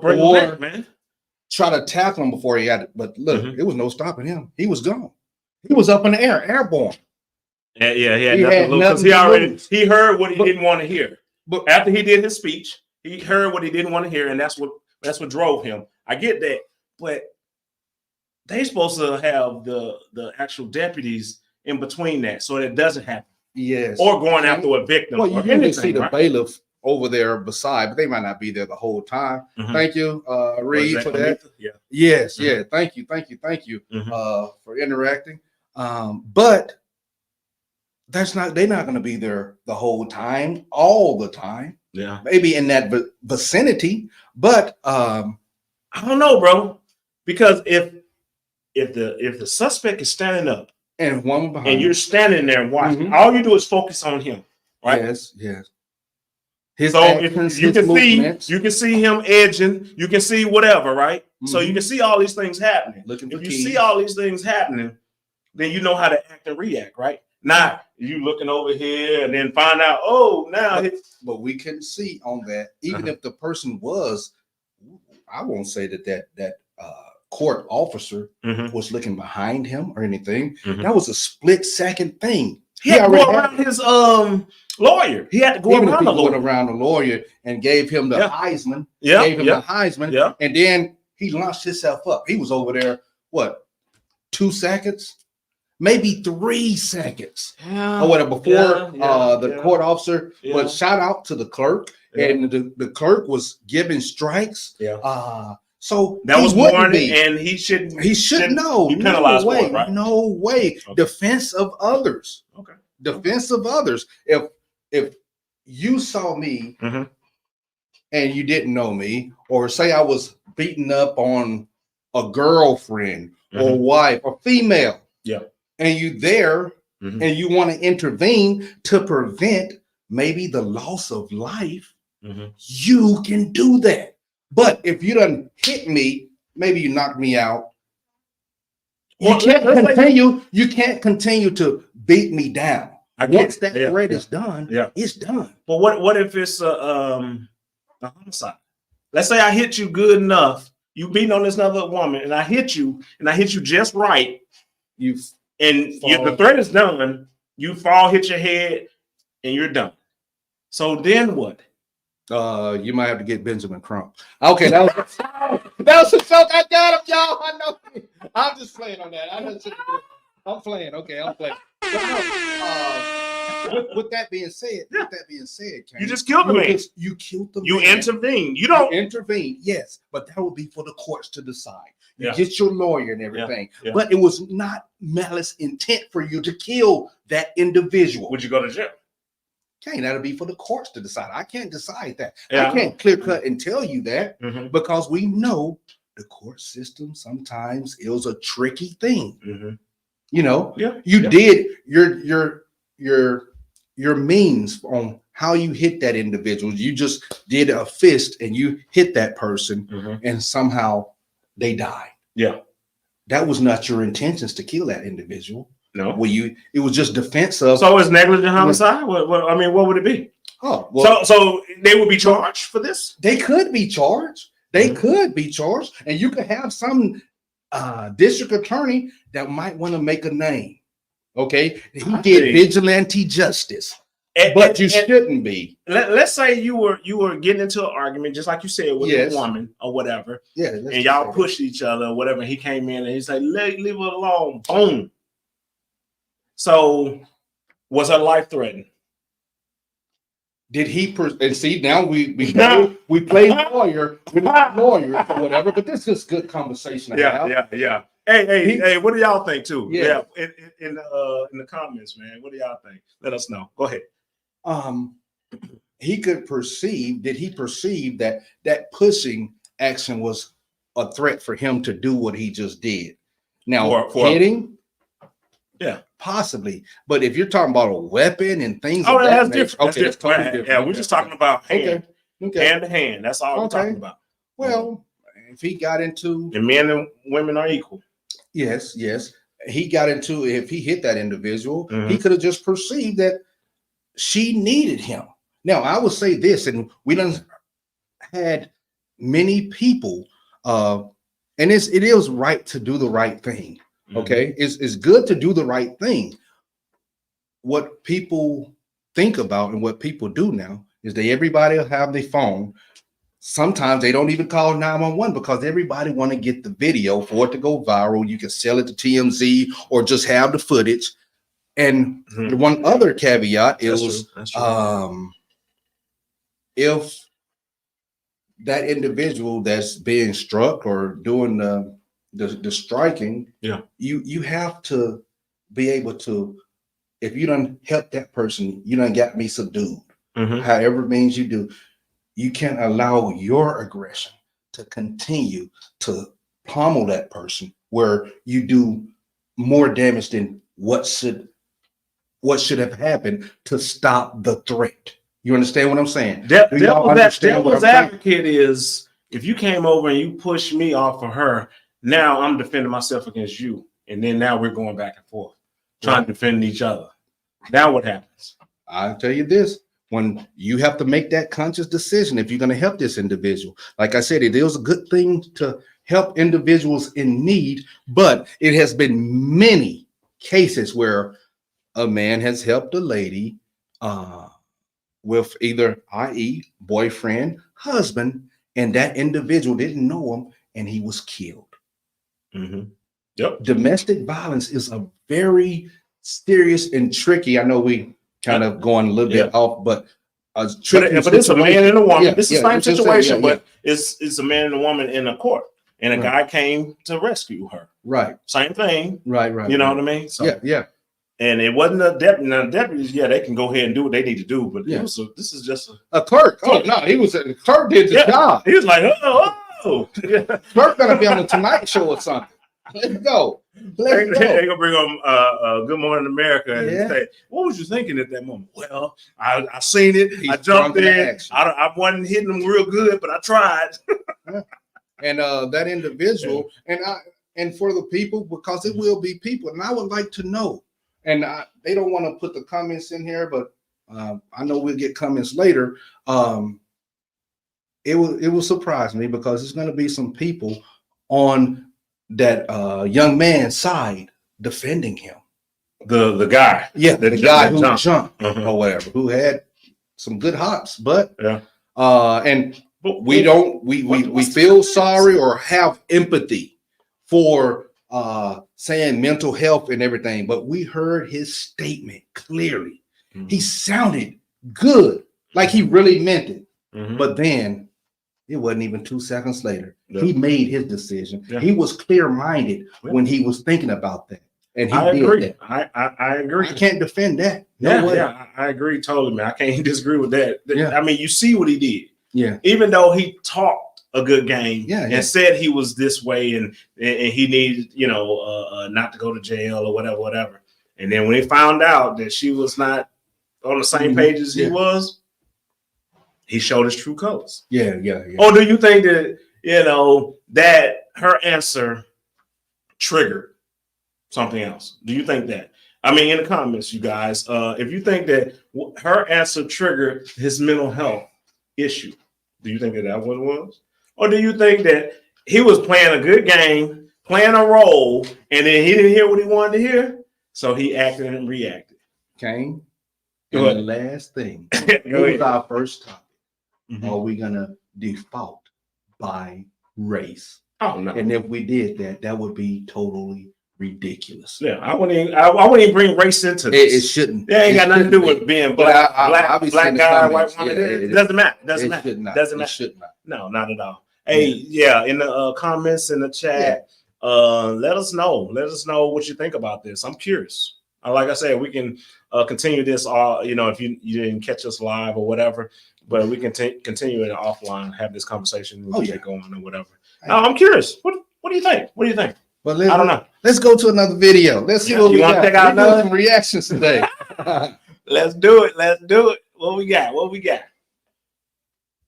Speaker 1: try to tackle him before he had it. But look, it was no stopping him. He was gone. He was up in the air, airborne.
Speaker 2: Yeah. He heard what he didn't want to hear. But after he did his speech, he heard what he didn't want to hear, and that's what drove him. I get that, but they supposed to have the actual deputies in between that, so it doesn't happen.
Speaker 1: Yes.
Speaker 2: Or going after a victim.
Speaker 1: Well, you can see the bailiff over there beside, but they might not be there the whole time. Thank you, Reed, for that.
Speaker 2: Yeah.
Speaker 1: Yes, yeah. Thank you for interacting. But they're not going to be there the whole time, all the time.
Speaker 2: Yeah.
Speaker 1: Maybe in that vicinity, but
Speaker 2: I don't know, bro. Because if the suspect is standing up
Speaker 1: and one behind,
Speaker 2: and you're standing there and watching, all you do is focus on him, right?
Speaker 1: Yes. His
Speaker 2: actions, you can see him edging, you can see whatever, right? So you can see all these things happening. If you see all these things happening, then you know how to act and react, right? Not you looking over here and then find out,
Speaker 1: but we can see on that, even if the person was, I won't say that court officer was looking behind him or anything. That was a split-second thing.
Speaker 2: He had to go around his lawyer. He had to go
Speaker 1: around the lawyer and gave him the Heisman. Gave him the Heisman. And then he launched himself up. He was over there, 2 seconds, maybe 3 seconds,
Speaker 2: Yeah,
Speaker 1: or whatever before the
Speaker 2: yeah.
Speaker 1: court officer.
Speaker 2: Yeah.
Speaker 1: But shout out to the clerk,
Speaker 2: Yeah.
Speaker 1: and the clerk was giving strikes.
Speaker 2: Yeah.
Speaker 1: So
Speaker 2: That
Speaker 1: he
Speaker 2: was
Speaker 1: wouldn't
Speaker 2: warranted,
Speaker 1: be.
Speaker 2: and he shouldn't
Speaker 1: No,
Speaker 2: be
Speaker 1: no
Speaker 2: penalized
Speaker 1: way,
Speaker 2: for it, right?
Speaker 1: no way.
Speaker 2: Okay.
Speaker 1: Defense of others.
Speaker 2: Okay.
Speaker 1: Defense of others. If you saw me
Speaker 2: Mhm.
Speaker 1: and you didn't know me, or say I was beating up on a girlfriend or wife or female,
Speaker 2: Yeah.
Speaker 1: and you there and you want to intervene to prevent maybe the loss of life, you can do that. But if you done hit me, maybe you knocked me out. You can't continue to beat me down. Once that threat is done, it's done.
Speaker 2: But what if it's a homicide? Let's say I hit you good enough, you beating on this other woman, and I hit you just right. The threat is done. You fall, hit your head, and you're done. So then what?
Speaker 1: You might have to get Benjamin Crump. Okay, that was a joke. I got him, y'all. I know. I'm just playing on that. I'm playing. Okay, I'm playing. With that being said, Kane,
Speaker 2: you just killed the man.
Speaker 1: You killed the man.
Speaker 2: You intervene. You don't
Speaker 1: intervene. Yes, but that would be for the courts to decide. You
Speaker 2: Yeah.
Speaker 1: get your lawyer and everything.
Speaker 2: Yeah.
Speaker 1: But it was not malice intent for you to kill that individual.
Speaker 2: Would you go to jail?
Speaker 1: Okay, that'll be for the courts to decide. I can't decide that.
Speaker 2: Yeah.
Speaker 1: I can't clear cut and tell you that because we know the court system sometimes is a tricky thing. You know, you did your means on how you hit that individual. You just did a fist and you hit that person and somehow they died.
Speaker 2: Yeah.
Speaker 1: That was not your intentions to kill that individual.
Speaker 2: No.
Speaker 1: It was just defense of.
Speaker 2: So it's negligent homicide? What would it be?
Speaker 1: Oh, well,
Speaker 2: so they would be charged for this?
Speaker 1: They could be charged. Could be charged. And you could have some district attorney that might want to make a name. Okay. He did vigilante justice. But you shouldn't be.
Speaker 2: Let's say you were getting into an argument, just like you said, with a woman or whatever.
Speaker 1: Yeah.
Speaker 2: And y'all pushed each other or whatever. And he came in and he said, leave it alone. Boom. So was her life threatened?
Speaker 1: Did he and see now we play lawyer with lawyers or whatever, but this is good conversation.
Speaker 2: Yeah. Hey, what do y'all think too? Yeah. In the comments, man. What do y'all think? Let us know. Go ahead.
Speaker 1: He could perceive. Did he perceive that pushing action was a threat for him to do what he just did? Now hitting. Yeah, possibly. But if you're talking about a weapon and things,
Speaker 2: that's different.
Speaker 1: Okay, that's totally different.
Speaker 2: Yeah, we're just talking about hand
Speaker 1: to
Speaker 2: hand. That's all we're talking about.
Speaker 1: Well, if he got into,
Speaker 2: and men and women are equal.
Speaker 1: Yes. He got into, if he hit that individual, he could have just perceived that she needed him. Now, I would say this, and we done had many people, and it is right to do the right thing. Okay, it's good to do the right thing. What people think about and what people do now is everybody will have their phone. Sometimes they don't even call 911 because everybody want to get the video for it to go viral. You can sell it to TMZ or just have the footage. And the one other caveat is if that individual that's being struck or doing the striking, you have to be able to, if you don't help that person, you done got me subdued. However it means you do, you can't allow your aggression to continue to pummel that person where you do more damage than what should have happened to stop the threat. You understand what I'm saying?
Speaker 2: Devil's advocate is, if you came over and you pushed me off of her, now I'm defending myself against you. And then now we're going back and forth, trying to defend each other. Now what happens?
Speaker 1: I'll tell you this. When you have to make that conscious decision, if you're going to help this individual, like I said, it is a good thing to help individuals in need, but it has been many cases where a man has helped a lady with either, i.e., boyfriend, husband, and that individual didn't know him and he was killed.
Speaker 2: Yep.
Speaker 1: Domestic violence is a very serious and tricky. I know we kind of going a little bit off, but tricky
Speaker 2: but it's a man and a woman.
Speaker 1: Yeah,
Speaker 2: this is
Speaker 1: yeah,
Speaker 2: the same
Speaker 1: just
Speaker 2: situation,
Speaker 1: say,
Speaker 2: but it's a man and a woman in a court, and a
Speaker 1: Right.
Speaker 2: guy came to rescue her.
Speaker 1: Right.
Speaker 2: Same thing.
Speaker 1: Right.
Speaker 2: You know what I mean? So,
Speaker 1: yeah.
Speaker 2: And it wasn't a deputy. Now, deputies, they can go ahead and do what they need to do, but this is just
Speaker 1: A clerk. Oh no, the clerk did the job.
Speaker 2: He was like, oh.
Speaker 1: Clerk gonna be on the Tonight Show or something. Let's go.
Speaker 2: They're gonna bring on Good Morning America and
Speaker 1: Yeah.
Speaker 2: say, "What was you thinking at that moment?" Well, I seen it.
Speaker 1: He's
Speaker 2: I jumped
Speaker 1: drunk in
Speaker 2: in.
Speaker 1: action.
Speaker 2: I wasn't hitting them real good, but I tried.
Speaker 1: And that individual, and for the people, because it will be people, and I would like to know. And they don't want to put the comments in here, but I know we'll get comments later. It will surprise me because there's going to be some people on that young man's side defending him.
Speaker 2: The guy,
Speaker 1: The guy who jumped
Speaker 2: Mhm.
Speaker 1: or whatever, who had some good hops, but
Speaker 2: But
Speaker 1: we don't we feel sorry or have empathy for saying mental health and everything, but we heard his statement clearly.
Speaker 2: Mhm.
Speaker 1: He sounded good, like he really meant it.
Speaker 2: Mhm.
Speaker 1: But then it wasn't even 2 seconds later.
Speaker 2: Yeah.
Speaker 1: He made his decision.
Speaker 2: Yeah.
Speaker 1: He was clear-minded
Speaker 2: Yeah.
Speaker 1: when he was thinking about that. And he
Speaker 2: I
Speaker 1: did
Speaker 2: agree.
Speaker 1: that.
Speaker 2: I agree.
Speaker 1: I can't defend that. No way.
Speaker 2: I agree totally, man. I can't disagree with that.
Speaker 1: Yeah.
Speaker 2: I mean, you see what he did.
Speaker 1: Yeah.
Speaker 2: Even though he talked a good game
Speaker 1: Yeah.
Speaker 2: and said he was this way and he needed, not to go to jail or whatever. And then when he found out that she was not on the same page as he was, he showed his true colors.
Speaker 1: Yeah.
Speaker 2: Or do you think that, that her answer triggered something else? Do you think that? I mean, in the comments, you guys, if you think that her answer triggered his mental health issue, do you think that what it was? Or do you think that he was playing a good game, playing a role, and then he didn't hear what he wanted to hear, so he acted and reacted?
Speaker 1: Kane,
Speaker 2: Go
Speaker 1: and the
Speaker 2: ahead.
Speaker 1: last thing,
Speaker 2: Go
Speaker 1: it was
Speaker 2: ahead.
Speaker 1: our first topic.
Speaker 2: Mhm.
Speaker 1: Are we going to default by race?
Speaker 2: Oh no.
Speaker 1: And if we did that, that would be totally ridiculous.
Speaker 2: Yeah, I wouldn't even bring race into
Speaker 1: It
Speaker 2: this.
Speaker 1: shouldn't.
Speaker 2: It ain't got nothing to do
Speaker 1: shouldn't
Speaker 2: with
Speaker 1: be.
Speaker 2: being
Speaker 1: But
Speaker 2: black
Speaker 1: be
Speaker 2: black
Speaker 1: seeing the
Speaker 2: guy, white
Speaker 1: comments.
Speaker 2: woman.
Speaker 1: Yeah,
Speaker 2: It doesn't matter. Doesn't
Speaker 1: It
Speaker 2: matter.
Speaker 1: should not.
Speaker 2: Doesn't
Speaker 1: It
Speaker 2: matter.
Speaker 1: should not.
Speaker 2: No, not at all. Hey, in the comments in the chat, let us know. Let us know what you think about this. I'm curious. Like I said, we can continue this. If you didn't catch us live or whatever, but we can continue it offline, have this conversation. We can go on or whatever. I'm curious. What do you think? What do you think?
Speaker 1: Well,
Speaker 2: I don't know.
Speaker 1: Let's go to another video. Let's see what
Speaker 2: You
Speaker 1: we
Speaker 2: wanna
Speaker 1: got.
Speaker 2: check out
Speaker 1: We're doing
Speaker 2: another?
Speaker 1: some reactions today.
Speaker 2: Let's do it. Let's do it. What we got? What we got?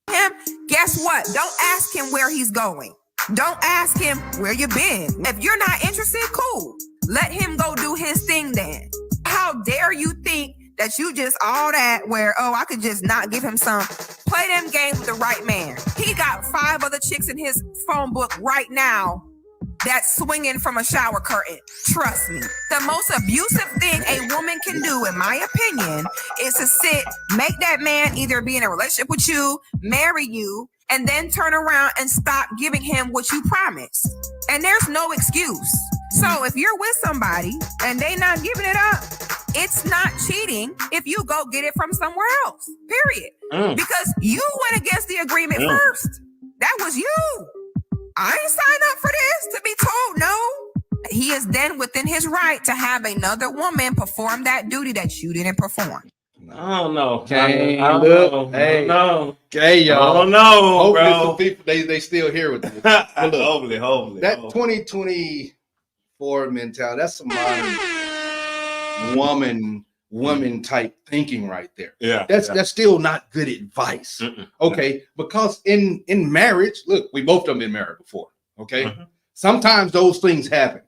Speaker 6: Him, guess what? Don't ask him where he's going. Don't ask him where you been. If you're not interested, cool. Let him go do his thing then. How dare you think that you just all that where, I could just not give him some. Play them games with the right man. He got 5 other chicks in his phone book right now that's swinging from a shower curtain. Trust me. The most abusive thing a woman can do, in my opinion, is to make that man either be in a relationship with you, marry you, and then turn around and stop giving him what you promised. And there's no excuse. So if you're with somebody and they not giving it up, it's not cheating if you go get it from somewhere else, period. Because you went against the agreement first. That was you. I ain't signed up for this to be told no. He is then within his right to have another woman perform that duty that you didn't perform.
Speaker 2: I don't know.
Speaker 1: Okay,
Speaker 2: I don't
Speaker 1: look,
Speaker 2: know.
Speaker 1: hey.
Speaker 2: No.
Speaker 1: Okay, y'all.
Speaker 2: I don't know,
Speaker 1: Hopefully
Speaker 2: bro.
Speaker 1: some people they still here with this. But look,
Speaker 2: Hopefully.
Speaker 1: that 2024 mentality, that's some modern woman type thinking right there.
Speaker 2: Yeah.
Speaker 1: That's still not good advice. Okay, because in marriage, look, we both done been married before. Okay, sometimes those things happen.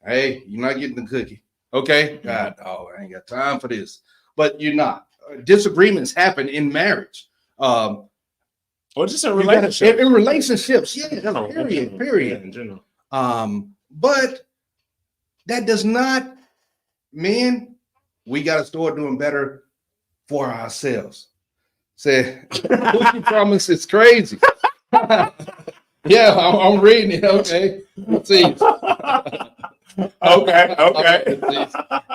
Speaker 1: Hey, you're not getting the cookie. Okay, God, I ain't got time for this. But you're not. Disagreements happen in marriage.
Speaker 2: Or just in relationships.
Speaker 1: In relationships, yeah. Period.
Speaker 2: Yeah, in general.
Speaker 1: But that does not mean we got to start doing better for ourselves. Say, what you promise is crazy. Yeah, I'm reading it. Okay, let's see.
Speaker 2: Okay.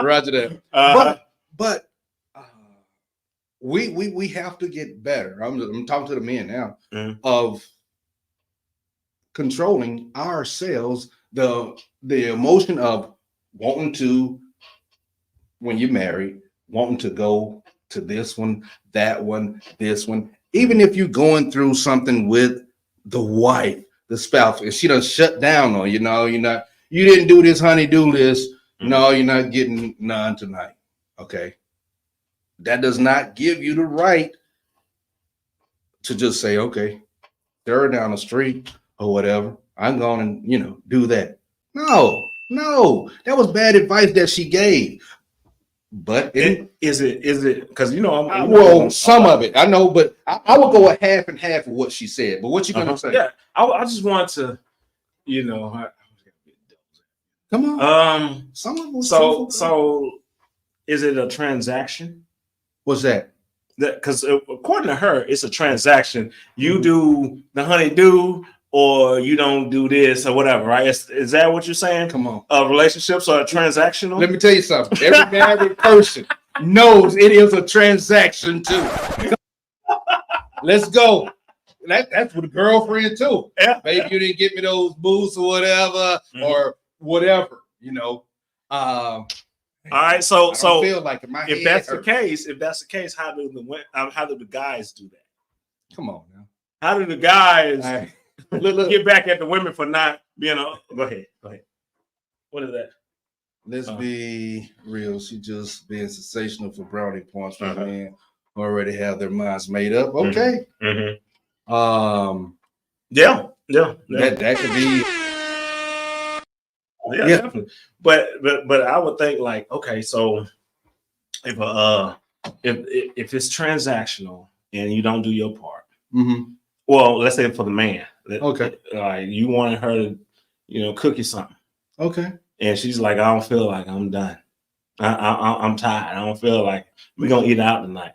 Speaker 1: Roger that.
Speaker 2: Uh,
Speaker 1: But we have to get better. I'm talking to the men now of controlling ourselves, the emotion of wanting to, when you're married, wanting to go to this one, that one, this one, even if you're going through something with the wife, the spouse, if she done shut down on you, know, you didn't do this honey-do list, no, you're not getting none tonight. Okay, that does not give you the right to just say, okay, throw her down the street or whatever, I'm going to, do that. No, that was bad advice that she gave. But
Speaker 2: is it because
Speaker 1: some of it I know, but I would go a half and half of what she said. But what you gonna say?
Speaker 2: Yeah, I just want to,
Speaker 1: come on. Some of them.
Speaker 2: So is it a transaction?
Speaker 1: What's that?
Speaker 2: Because according to her, it's a transaction. You do the honey-do, or you don't do this or whatever, right? Is that what you're saying?
Speaker 1: Come on.
Speaker 2: Relationships are transactional.
Speaker 1: Let me tell you something. Every married person knows it is a transaction too. Let's go. That's with a girlfriend too.
Speaker 2: Yeah.
Speaker 1: Baby, you didn't get me those boots or whatever, or whatever, All
Speaker 2: right, so
Speaker 1: feel like
Speaker 2: if that's the case, how do the guys do that?
Speaker 1: Come on now.
Speaker 2: How do the guys look. Get back at the women for not being go ahead. What is that?
Speaker 1: Let's be real. She just being sensational for brownie points for men who already have their minds made up. Okay.
Speaker 2: Yeah.
Speaker 1: That could be.
Speaker 2: Yeah, definitely. But I would think like, okay, so if it's transactional and you don't do your part, well, let's say for the man,
Speaker 1: okay,
Speaker 2: like you wanted her to, cook you something,
Speaker 1: okay,
Speaker 2: and she's like, I don't feel like I'm done. I'm tired. I don't feel like we're gonna eat out tonight.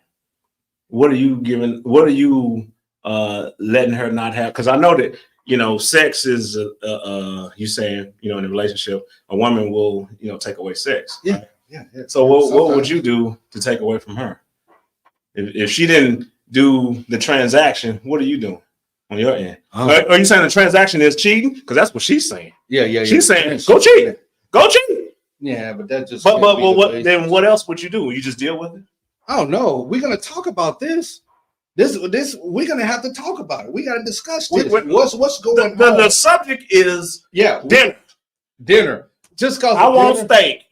Speaker 2: What are you giving? What are you letting her not have? Because I know that sex is you saying in a relationship, a woman will take away sex.
Speaker 1: Yeah,
Speaker 2: right?
Speaker 1: yeah.
Speaker 2: So what would you do to take away from her? If she didn't do the transaction, what are you doing on your end? Are you saying the transaction is cheating? Because that's what she's saying.
Speaker 1: Yeah.
Speaker 2: She's saying go cheat. Go cheat.
Speaker 1: Yeah, but that just.
Speaker 2: But what else would you do? You just deal with it?
Speaker 1: I don't know. We're gonna talk about this. This we're gonna have to talk about it. We gotta discuss this. What's going on?
Speaker 2: The subject is
Speaker 1: dinner. Just cause
Speaker 2: I want steak.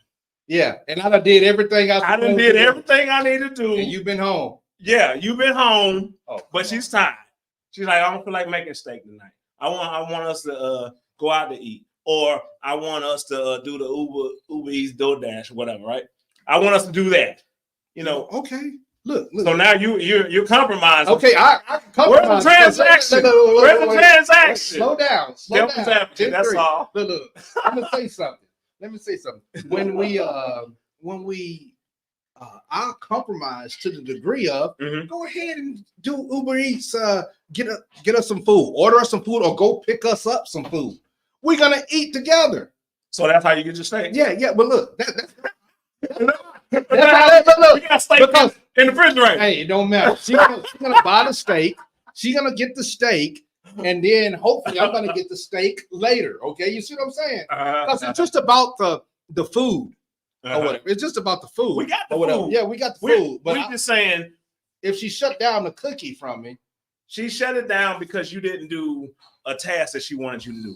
Speaker 1: Yeah, and I done did everything
Speaker 2: I done did everything I need to do.
Speaker 1: And you've been home.
Speaker 2: Yeah, you've been home. But she's tired. She's like, I don't feel like making steak tonight. I want us to go out to eat, or I want us to do the Uber Eats, DoorDash, whatever. Right? I want us to do that.
Speaker 1: Okay. Look.
Speaker 2: So now you're compromising.
Speaker 1: Okay, I compromise.
Speaker 2: Where's the transaction? Where's the transaction?
Speaker 1: Slow down.
Speaker 2: That's all.
Speaker 1: Look. Let me say something. When we I'll compromise to the degree of go ahead and do Uber Eats, get us some food, order us some food, or go pick us up some food. We're gonna eat together.
Speaker 2: So that's how you get your steak.
Speaker 1: Yeah. But look,
Speaker 2: we got steak in the refrigerator.
Speaker 1: Hey, it don't matter. She's gonna buy the steak. She's gonna get the steak, and then hopefully I'm gonna get the steak later. Okay, you see what I'm saying? Because it's just about the food or whatever. It's just about the food.
Speaker 2: We got the
Speaker 1: food. Yeah, we got the food. But
Speaker 2: we're just saying,
Speaker 1: if she shut down the cookie from me,
Speaker 2: she shut it down because you didn't do a task that she wanted you to do.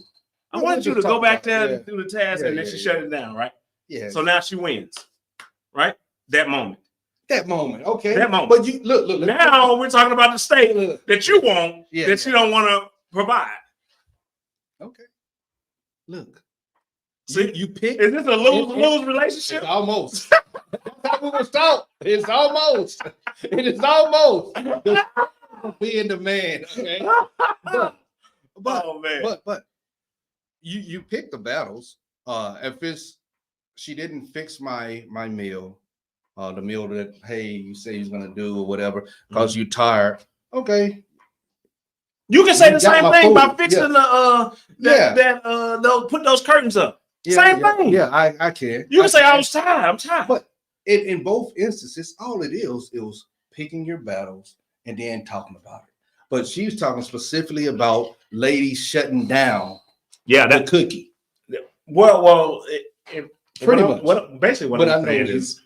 Speaker 2: I wanted you to go back there and do the task, and then she shut it down, right?
Speaker 1: Yeah.
Speaker 2: So now she wins. Right? That moment.
Speaker 1: Okay.
Speaker 2: That moment.
Speaker 1: But you look.
Speaker 2: Now we're talking about the steak that you want, that you don't want to provide.
Speaker 1: Okay. Look.
Speaker 2: See,
Speaker 1: you pick.
Speaker 2: Is this a lose relationship?
Speaker 1: It's almost. That's how we were start. It's almost. It is almost. Being the man. Okay. But you pick the battles. If she didn't fix my meal, the meal that you say he's gonna do or whatever, because you tired. Okay.
Speaker 2: You can say the same thing by fixing they'll put those curtains up. Same thing.
Speaker 1: Yeah, I can.
Speaker 2: You can say I was tired. I'm tired.
Speaker 1: But in both instances, all it was picking your battles and then talking about it. But she was talking specifically about ladies shutting down the cookie.
Speaker 2: Well,
Speaker 1: Pretty much.
Speaker 2: Basically what I'm saying is,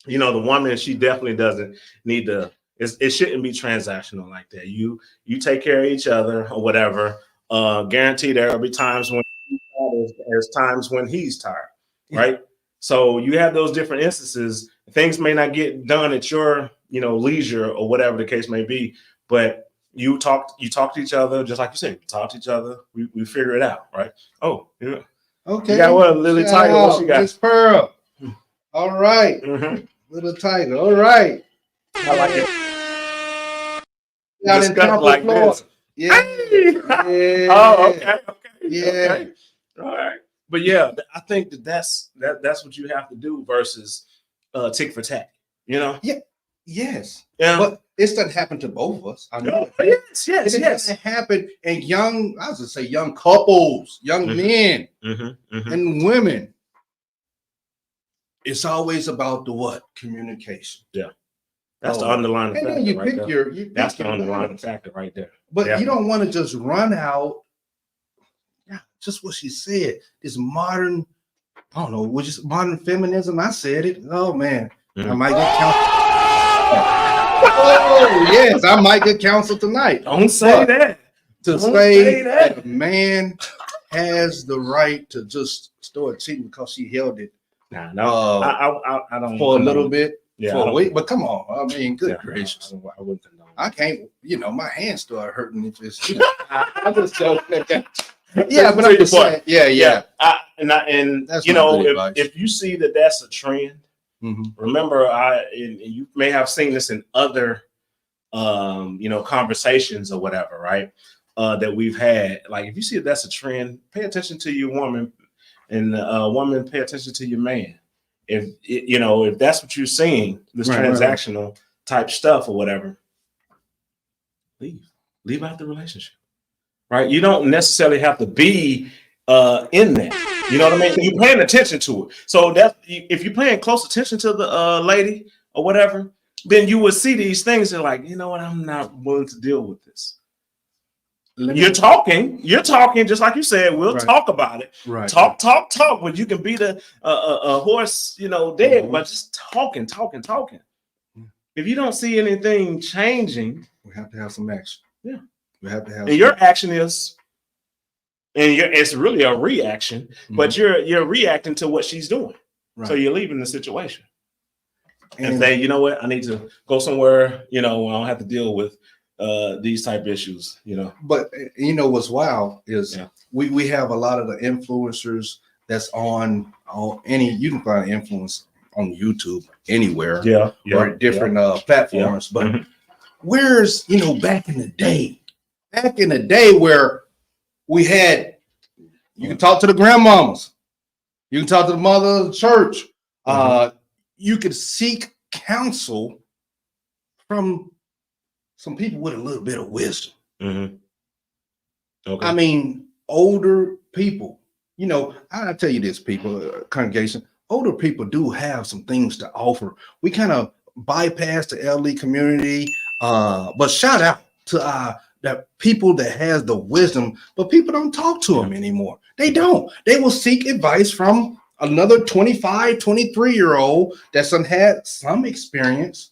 Speaker 2: the woman, she definitely doesn't need to. It shouldn't be transactional like that. You take care of each other or whatever. Guaranteed there will be times when there's times when he's tired, right? So you have those different instances. Things may not get done at your leisure or whatever the case may be, but you talk to each other, just like you said. Talk to each other. We figure it out, right? Oh, yeah.
Speaker 1: Okay.
Speaker 2: You got what? Lily Tiger. What she got?
Speaker 1: Miss Pearl. All right.
Speaker 2: Mm-hmm.
Speaker 1: Little Tiger. All right.
Speaker 2: I like it.
Speaker 1: Out in Tampa,
Speaker 2: like
Speaker 1: Florida.
Speaker 2: this.
Speaker 1: Yeah.
Speaker 2: Yeah. Oh, okay.
Speaker 1: Yeah.
Speaker 2: Okay. All right. But yeah, I think that's what you have to do versus tick for tack.
Speaker 1: Yeah. Yes.
Speaker 2: Yeah.
Speaker 1: But this doesn't happen to both of us. I know.
Speaker 2: Yes.
Speaker 1: It doesn't happen in young couples, young men and women. It's always about the what? Communication.
Speaker 2: Yeah. That's the underlying factor.
Speaker 1: And then you
Speaker 2: right
Speaker 1: pick
Speaker 2: there.
Speaker 1: your
Speaker 2: That's the underlying factor right there.
Speaker 1: But you don't want to just run out. Yeah, just what she said. This modern, I don't know, which is modern feminism. I said it. Oh man. I might get counseled. Oh yes, I might get counseled tonight.
Speaker 2: Don't say that.
Speaker 1: To say that a man has the right to just start cheating because she held it.
Speaker 2: Nah, no, I don't
Speaker 1: for a little bit.
Speaker 2: Yeah,
Speaker 1: for a week, but come on. I mean, good gracious.
Speaker 2: I wouldn't condone.
Speaker 1: I can't, my hands start hurting if it's I just joking. Yeah, but I'm just saying, yeah.
Speaker 2: And
Speaker 1: that's
Speaker 2: if you see that that's a trend, remember, and you may have seen this in other conversations or whatever, right? That we've had. Like if you see that that's a trend, pay attention to your woman, and woman, pay attention to your man. If that's what you're seeing, this transactional type stuff or whatever, leave out the relationship, right? You don't necessarily have to be in that. You know what I mean? You're paying attention to it. So that if you're paying close attention to the lady or whatever, then you will see these things and like, you know what? I'm not willing to deal with this. You're talking, just like you said. We'll talk about it.
Speaker 1: Right.
Speaker 2: Talk. But you can beat a horse, dead, but just talking. If you don't see anything changing,
Speaker 1: we have to have some action.
Speaker 2: Yeah,
Speaker 1: we have to have.
Speaker 2: And your action is, it's really a reaction, but you're reacting to what she's doing. Right. So you're leaving the situation and saying, you know what, I need to go somewhere. I don't have to deal with these type issues,
Speaker 1: But what's wild is we have a lot of the influencers that's on any, you can find influence on YouTube anywhere, or different platforms. But where's back in the day where we had, you can talk to the grandmamas, you can talk to the mother of the church, you could seek counsel from some people with a little bit of wisdom. Okay. I mean, older people, I tell you this, people, congregation, older people do have some things to offer. We kind of bypass the elderly community, but shout out to the people that has the wisdom, but people don't talk to them anymore. They don't. They will seek advice from another 25, 23-year-old that's had some experience.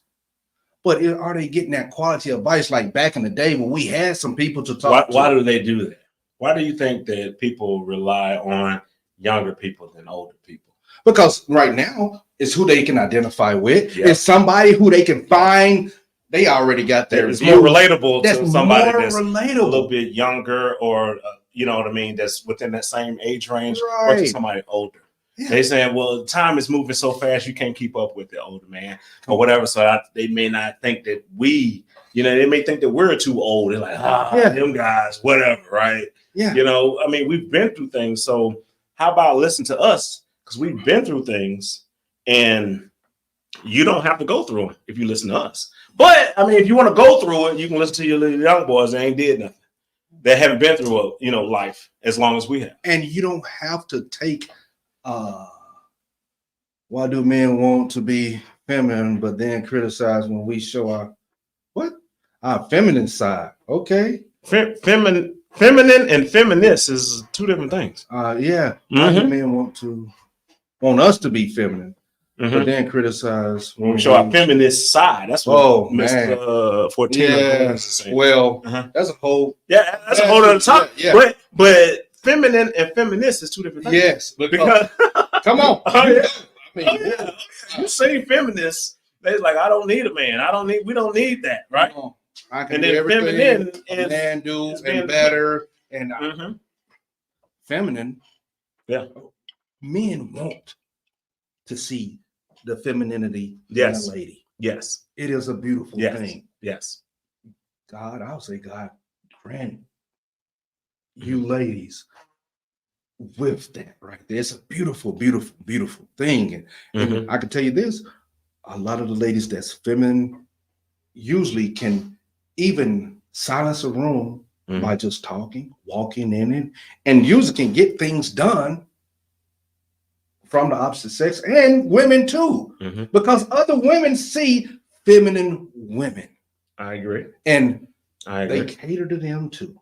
Speaker 1: But are they getting that quality advice like back in the day when we had some people to talk to?
Speaker 2: Why do they do that? Why do you think that people rely on younger people than older people?
Speaker 1: Because right now, it's who they can identify with. Yeah. It's somebody who they can find. They already got their
Speaker 2: It's more relatable
Speaker 1: to
Speaker 2: somebody that's a little bit younger or, that's within that same age range versus somebody older. Yeah. They saying, well, time is moving so fast, you can't keep up with the older man or whatever. So they may not think that they may think that we're too old. They're like, them guys, whatever, right?
Speaker 1: Yeah.
Speaker 2: We've been through things. So how about listen to us? Because we've been through things and you don't have to go through them if you listen to us. But if you want to go through it, you can listen to your little young boys that ain't did nothing. That haven't been through life as long as we have.
Speaker 1: And you don't have to take Why do men want to be feminine, but then criticize when we show our feminine side? Okay.
Speaker 2: Feminine and feminist is two different things.
Speaker 1: Yeah. Why do men want us to be feminine, but then criticize
Speaker 2: when we show our feminist side? That's what Mr. Fortina is saying.
Speaker 1: Well, that's a whole
Speaker 2: that's a whole other topic. Yeah. But feminine and feminist is two different things.
Speaker 1: Yes, because come on. You
Speaker 2: say feminists, they're like, I don't need a man. We don't need that, right?
Speaker 1: I can
Speaker 2: and
Speaker 1: do
Speaker 2: then feminine
Speaker 1: a man do and better and feminine.
Speaker 2: Yeah.
Speaker 1: Men want to see the femininity in a lady.
Speaker 2: Yes.
Speaker 1: It is a beautiful thing.
Speaker 2: Yes.
Speaker 1: I'll say God grant you ladies with that right there. It's a beautiful, beautiful, beautiful thing. And I can tell you this, a lot of the ladies that's feminine usually can even silence a room by just talking, walking in it, and usually can get things done from the opposite sex and women too, because other women see feminine women.
Speaker 2: I agree.
Speaker 1: And they cater to them too.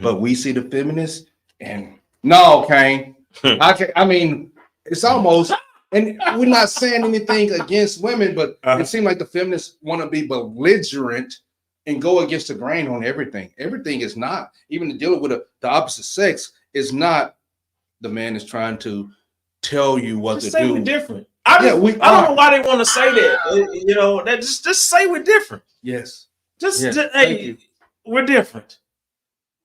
Speaker 1: But we see the feminists and no, Kane. I mean, it's almost, and we're not saying anything against women, but it seems like the feminists want to be belligerent and go against the grain on everything. Everything is not, even dealing with the opposite sex is not, the man is trying to tell you what to do.
Speaker 2: We're different. I don't know why they want to say that. You know, that just say we're different.
Speaker 1: Yes.
Speaker 2: Hey, we're different.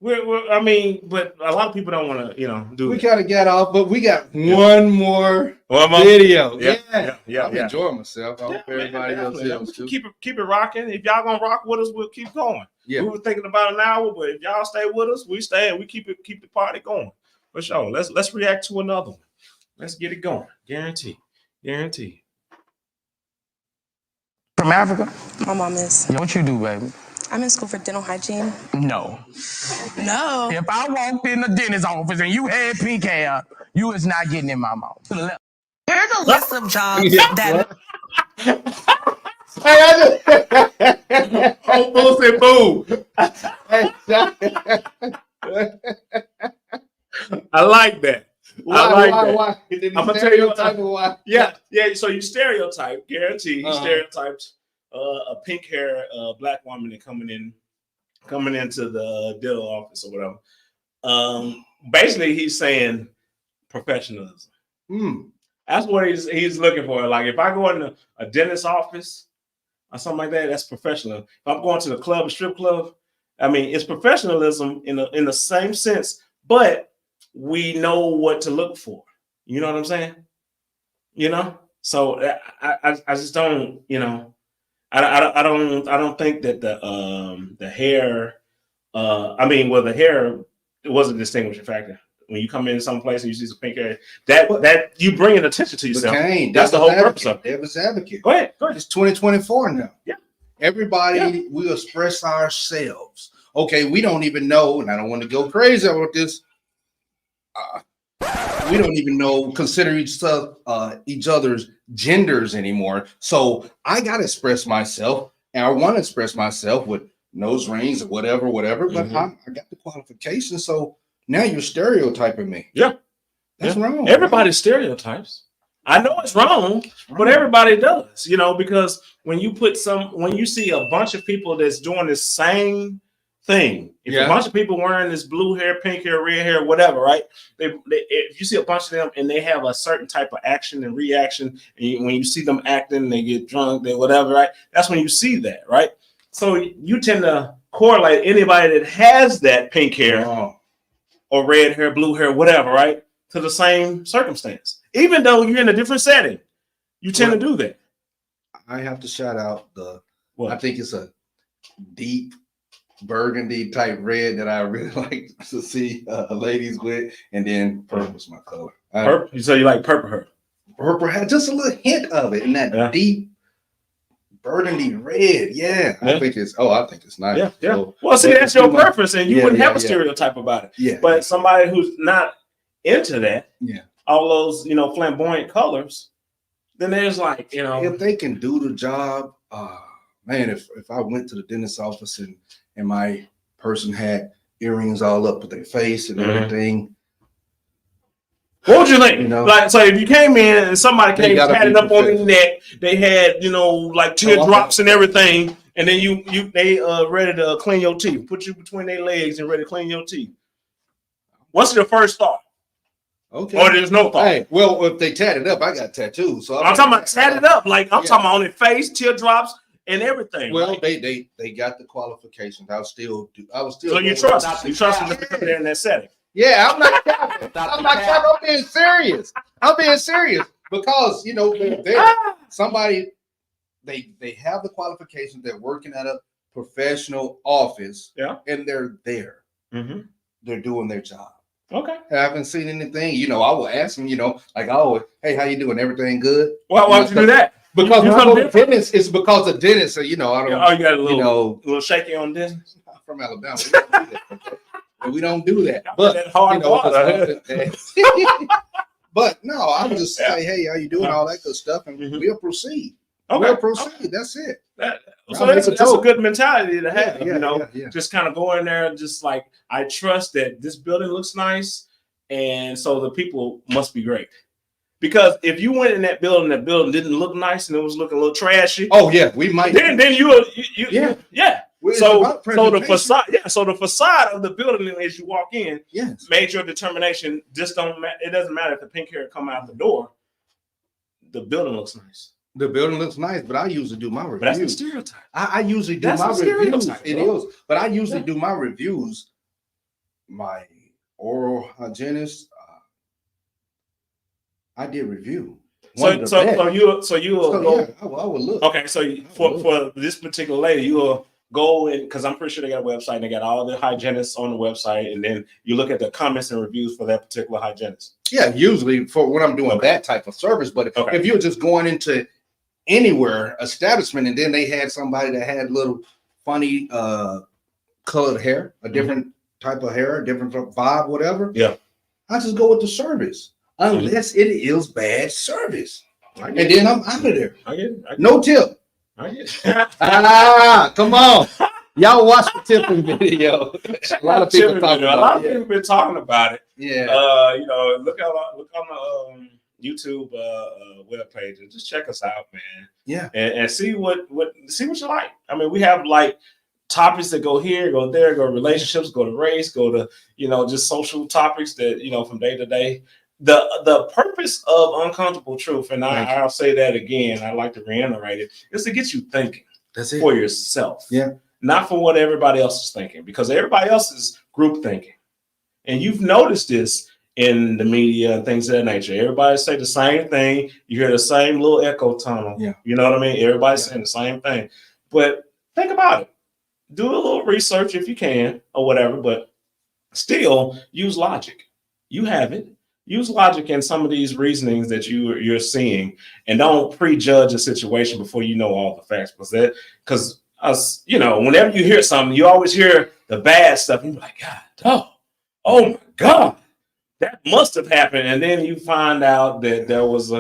Speaker 2: I mean, but a lot of people don't want to, do.
Speaker 1: We kind of got off, but we got one more video. Yeah. I'm enjoying myself. I hope everybody else is too.
Speaker 2: Keep it rocking. If y'all gonna rock with us, we'll keep going. Yeah. We were thinking about an hour, but if y'all stay with us, we stay and we keep the party going. For sure. Let's react to another one. Let's get it going. Guarantee.
Speaker 7: From Africa?
Speaker 8: My mom is.
Speaker 7: Yeah, what you do, baby?
Speaker 8: I'm in school for dental hygiene.
Speaker 7: No.
Speaker 8: If
Speaker 7: I walked in the dentist's office and you had pink hair, you is not getting in my mouth. To the left.
Speaker 3: Here's a list of jobs that.
Speaker 2: I like that.
Speaker 1: Why?
Speaker 2: I'm gonna tell you why. Yeah. So you stereotype, guarantee. He stereotypes a pink hair black woman and coming into the dental office or whatever. Basically, he's saying professionalism. That's what he's looking for. Like if I go into a dentist's office or something like that, that's professional. If I'm going to the club, a strip club, I mean, it's professionalism in the same sense, but we know what to look for. You know what I'm saying? So I just don't, I don't think that the hair, the hair, it was a distinguishing factor. When you come in some place and you see some pink hair, that you bring an attention to yourself. That's the whole purpose of it.
Speaker 1: Devil's advocate.
Speaker 2: Go ahead.
Speaker 1: It's 2024 now.
Speaker 2: Yeah.
Speaker 1: Everybody, we express ourselves. Okay, we don't even know, and I don't want to go crazy about this. We don't even consider each other's genders anymore. So I gotta express myself, and I want to express myself with nose rings or whatever. But I got the qualifications. So now you're stereotyping me.
Speaker 2: Yeah,
Speaker 1: that's wrong.
Speaker 2: Everybody stereotypes. I know it's wrong, but everybody does. Because when you see a bunch of people that's doing the same thing. If a bunch of people wearing this blue hair, pink hair, red hair, whatever, right? If you see a bunch of them and they have a certain type of action and reaction, and when you see them acting, they get drunk, they whatever, right? That's when you see that, right? So you tend to correlate anybody that has that pink hair or red hair, blue hair, whatever, right, to the same circumstance. Even though you're in a different setting, you tend to do that.
Speaker 1: I have to shout out I think it's a deep burgundy type red that I really like to see ladies with, and then purple's my color.
Speaker 2: Purple. So you like purple hair?
Speaker 1: Purple had just a little hint of it in that deep burgundy red. I think it's nice.
Speaker 2: Yeah. So, well, see, that's your preference, and you wouldn't have a stereotype about it.
Speaker 1: Yeah.
Speaker 2: But somebody who's not into that, all those, flamboyant colors, then there's like,
Speaker 1: if they can do the job, man, if I went to the dentist's office and my person had earrings all up with their face and everything.
Speaker 2: What would you think? Like, so if you came in and somebody came tatted up on their neck, they had, like teardrops and everything, and then they ready to clean your teeth, put you between their legs and ready to clean your teeth. What's your first thought?
Speaker 1: Okay.
Speaker 2: Or there's no thought.
Speaker 1: Hey, well, if they tatted up, I got tattoos. So
Speaker 2: I'm talking about tatted up, like I'm talking about on their face, teardrops, and everything.
Speaker 1: Well,
Speaker 2: like,
Speaker 1: they got the qualifications. I was still.
Speaker 2: So you trust them to put there in that setting.
Speaker 1: Yeah, I'm not capping. I'm not capping. I'm being serious. I'm being serious because they're somebody. They have the qualifications. They're working at a professional office.
Speaker 2: Yeah,
Speaker 1: and they're there.
Speaker 2: Mm-hmm.
Speaker 1: They're doing their job.
Speaker 2: Okay.
Speaker 1: I haven't seen anything. I will ask them. Like, oh, hey, how you doing? Everything good?
Speaker 2: Well, why would you do that?
Speaker 1: Because when I go to dentist, it's because the dentist. I don't.
Speaker 2: Oh, you got a little shaky on this.
Speaker 1: I'm from Alabama. We don't do that. Okay? We don't do that. But
Speaker 2: that hard
Speaker 1: but no, I'm just say, hey, how you doing? All that good stuff, and we'll proceed. Okay. We'll proceed. Okay. That's it.
Speaker 2: So that's a good mentality to have.
Speaker 1: Yeah.
Speaker 2: Just kind of go in there and just like, I trust that this building looks nice, and so the people must be great. Because if you went in that building didn't look nice and it was looking a little trashy.
Speaker 1: Oh yeah, we might.
Speaker 2: Then yeah. So the facade of the building as you walk in, made your determination. It doesn't matter if the pink hair come out the door. The building looks nice.
Speaker 1: The building looks nice, but I usually do my reviews.
Speaker 2: But that's a stereotype.
Speaker 1: I usually do my reviews. It is, but I usually do my reviews. My oral hygienist. I did review.
Speaker 2: I will look. Okay, so for this particular lady, you will go in because I'm pretty sure they got a website and they got all the hygienists on the website, and then you look at the comments and reviews for that particular hygienist.
Speaker 1: Yeah, usually for when I'm doing that type of service. But if you're just going into anywhere establishment and then they had somebody that had little funny colored hair, a different type of hair, a different vibe, whatever.
Speaker 2: Yeah,
Speaker 1: I just go with the service. Unless it is bad service. And then I'm out of there.
Speaker 2: I get it.
Speaker 1: No tip. Come on. Y'all watch the tipping video. A lot of people
Speaker 2: have been talking about it.
Speaker 1: Yeah.
Speaker 2: Look on the YouTube webpage and just check us out, man.
Speaker 1: Yeah.
Speaker 2: And see what you like. I mean, we have like topics that go here, go there, go relationships, go to race, go to, just social topics that, from day to day. The purpose of Uncomfortable Truth, and I'll say that again, I like to reiterate it, is to get you thinking for yourself.
Speaker 1: Yeah.
Speaker 2: Not for what everybody else is thinking, because everybody else is group thinking. And you've noticed this in the media and things of that nature. Everybody say the same thing. You hear the same little echo tunnel.
Speaker 1: Yeah.
Speaker 2: You know what I mean? Everybody's saying the same thing. But think about it. Do a little research if you can or whatever, but still use logic. You have it. Use logic in some of these reasonings that you're seeing, and don't prejudge a situation before you know all the facts. Because whenever you hear something, you always hear the bad stuff, and you're like, God, oh my God, that must have happened. And then you find out that there was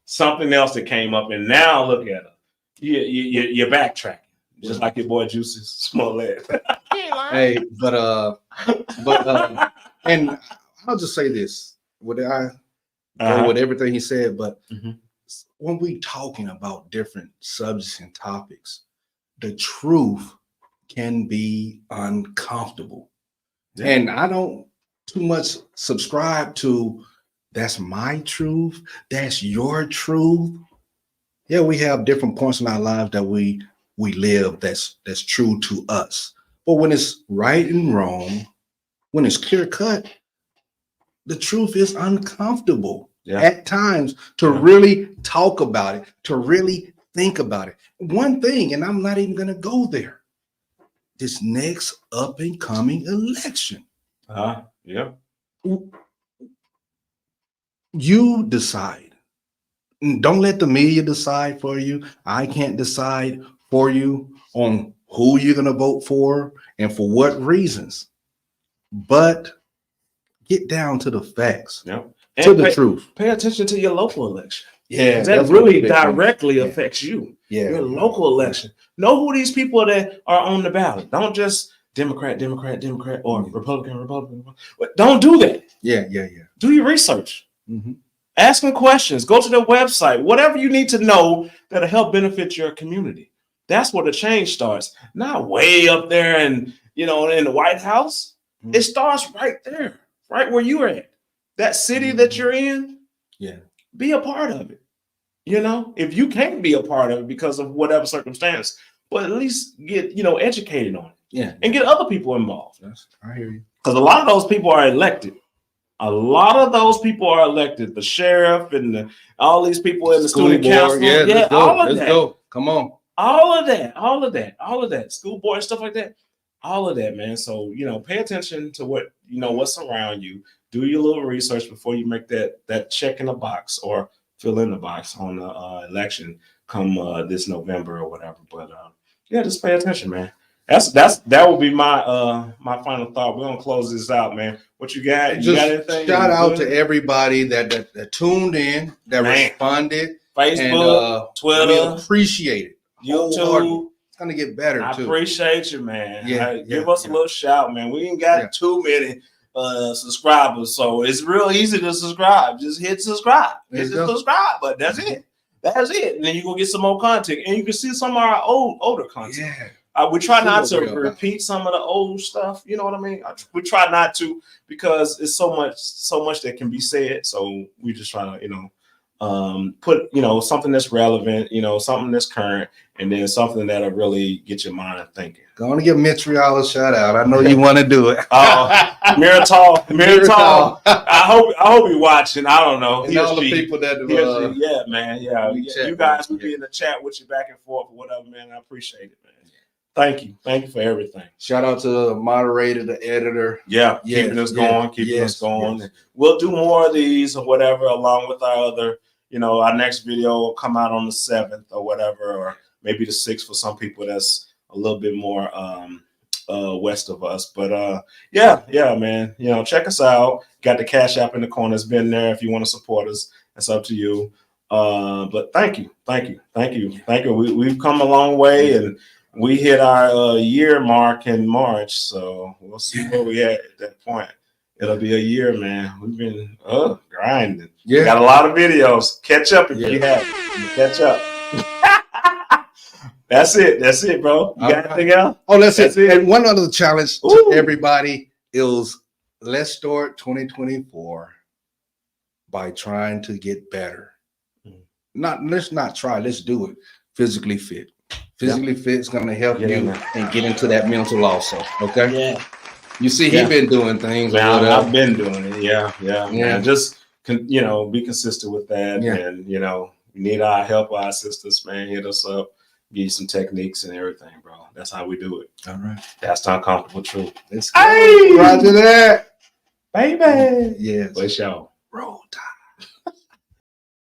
Speaker 2: something else that came up, and now look at it, you're backtracking, just like your boy Juicy Smollett.
Speaker 1: Hey, and I'll just say this. Would I go with everything he said? But when we talking about different subjects and topics, the truth can be uncomfortable. Yeah. And I don't too much subscribe to that's my truth, that's your truth. Yeah, we have different points in our lives that we live that's true to us. But when it's right and wrong, when it's clear cut, the truth is uncomfortable at times to really talk about it, to really think about it. One thing, and I'm not even going to go there, this next up and coming election.
Speaker 2: Yeah.
Speaker 1: You decide. Don't let the media decide for you. I can't decide for you on who you're going to vote for and for what reasons. But get down to the facts.
Speaker 2: Yeah.
Speaker 1: to the truth.
Speaker 2: Pay attention to your local election.
Speaker 1: Yeah,
Speaker 2: That
Speaker 1: that's
Speaker 2: really
Speaker 1: what it is.
Speaker 2: directly affects you.
Speaker 1: Yeah,
Speaker 2: Your local election. Know who these people that are on the ballot. Don't just Democrat, or Republican. Don't do that.
Speaker 1: Yeah.
Speaker 2: Do your research.
Speaker 1: Mm-hmm.
Speaker 2: Ask them questions. Go to their website. Whatever you need to know that'll help benefit your community. That's where the change starts. Not way up there and in the White House. Mm-hmm. It starts right there, right where you're at. That city that you're in.
Speaker 1: Yeah.
Speaker 2: Be a part of it. If you can't be a part of it because of whatever circumstance, but at least get educated on it.
Speaker 1: Yeah.
Speaker 2: And get other people involved.
Speaker 1: I hear you.
Speaker 2: Because a lot of those people are elected. The sheriff and all these people in the student council.
Speaker 1: Yeah, let's go.
Speaker 2: All of
Speaker 1: let's
Speaker 2: that.
Speaker 1: Go. Come on.
Speaker 2: All of that. School board and stuff like that. All of that, man. So, pay attention to what's around you. Do your little research before you make that check in the box or fill in the box on the election come this November or whatever. But just pay attention, man. That will be my my final thought. We're gonna close this out, man. What you got? You got anything?
Speaker 1: Shout out to everybody that tuned in, that responded,
Speaker 2: Facebook,
Speaker 1: and,
Speaker 2: Twitter,
Speaker 1: we appreciate it.
Speaker 2: YouTube.
Speaker 1: It's gonna get better.
Speaker 2: I
Speaker 1: too.
Speaker 2: appreciate you, man. Give us a little shout, man. We ain't got too many subscribers, so it's real easy to subscribe. Just hit subscribe. Hit the subscribe button. That's it. That's it. And then you gonna get some more content, and you can see some of our older content.
Speaker 1: Yeah.
Speaker 2: We try not to repeat some of the old stuff. You know what I mean? We try not to because it's so much that can be said. So we just try to, put, something that's relevant, something that's current, and then something that'll really get your mind thinking.
Speaker 1: Going to give Mitch a shout out. I know you want to do it.
Speaker 2: Miratal. I hope you're watching. I don't know.
Speaker 1: And all the people that
Speaker 2: man. Yeah. You guys will be in the chat with you back and forth or whatever, man. I appreciate it, man. Thank you for everything.
Speaker 1: Shout out to the moderator, the editor.
Speaker 2: Keeping us going. We'll do more of these or whatever, along with our other, our next video will come out on the 7th or whatever, or maybe the 6th for some people that's a little bit more west of us. But man, check us out. Got the Cash App in the corner. It's been there if you want to support us. It's up to you. But thank you. We've come a long way, and we hit our year mark in March, so we'll see where we at that point. It'll be a year, man. We've been grinding. Yeah, got a lot of videos. Catch up if you have. Catch up. That's it, bro. You got anything else?
Speaker 1: Oh, that's it. And one other challenge to everybody is let's start 2024 by trying to get better. Let's not try. Let's do it. Physically fit. Physically fit is going to help you and get into that mental also. Okay. Yeah. You see, he's been doing things.
Speaker 2: I've been doing it. Yeah. Man. Just be consistent with that. Yeah. And you need our help, our assistance, man. Hit us up. Give you some techniques and everything, bro. That's how we do it.
Speaker 1: All right.
Speaker 2: That's the uncomfortable truth.
Speaker 1: Hey, Roger that,
Speaker 2: baby.
Speaker 1: Yes.
Speaker 2: For sure.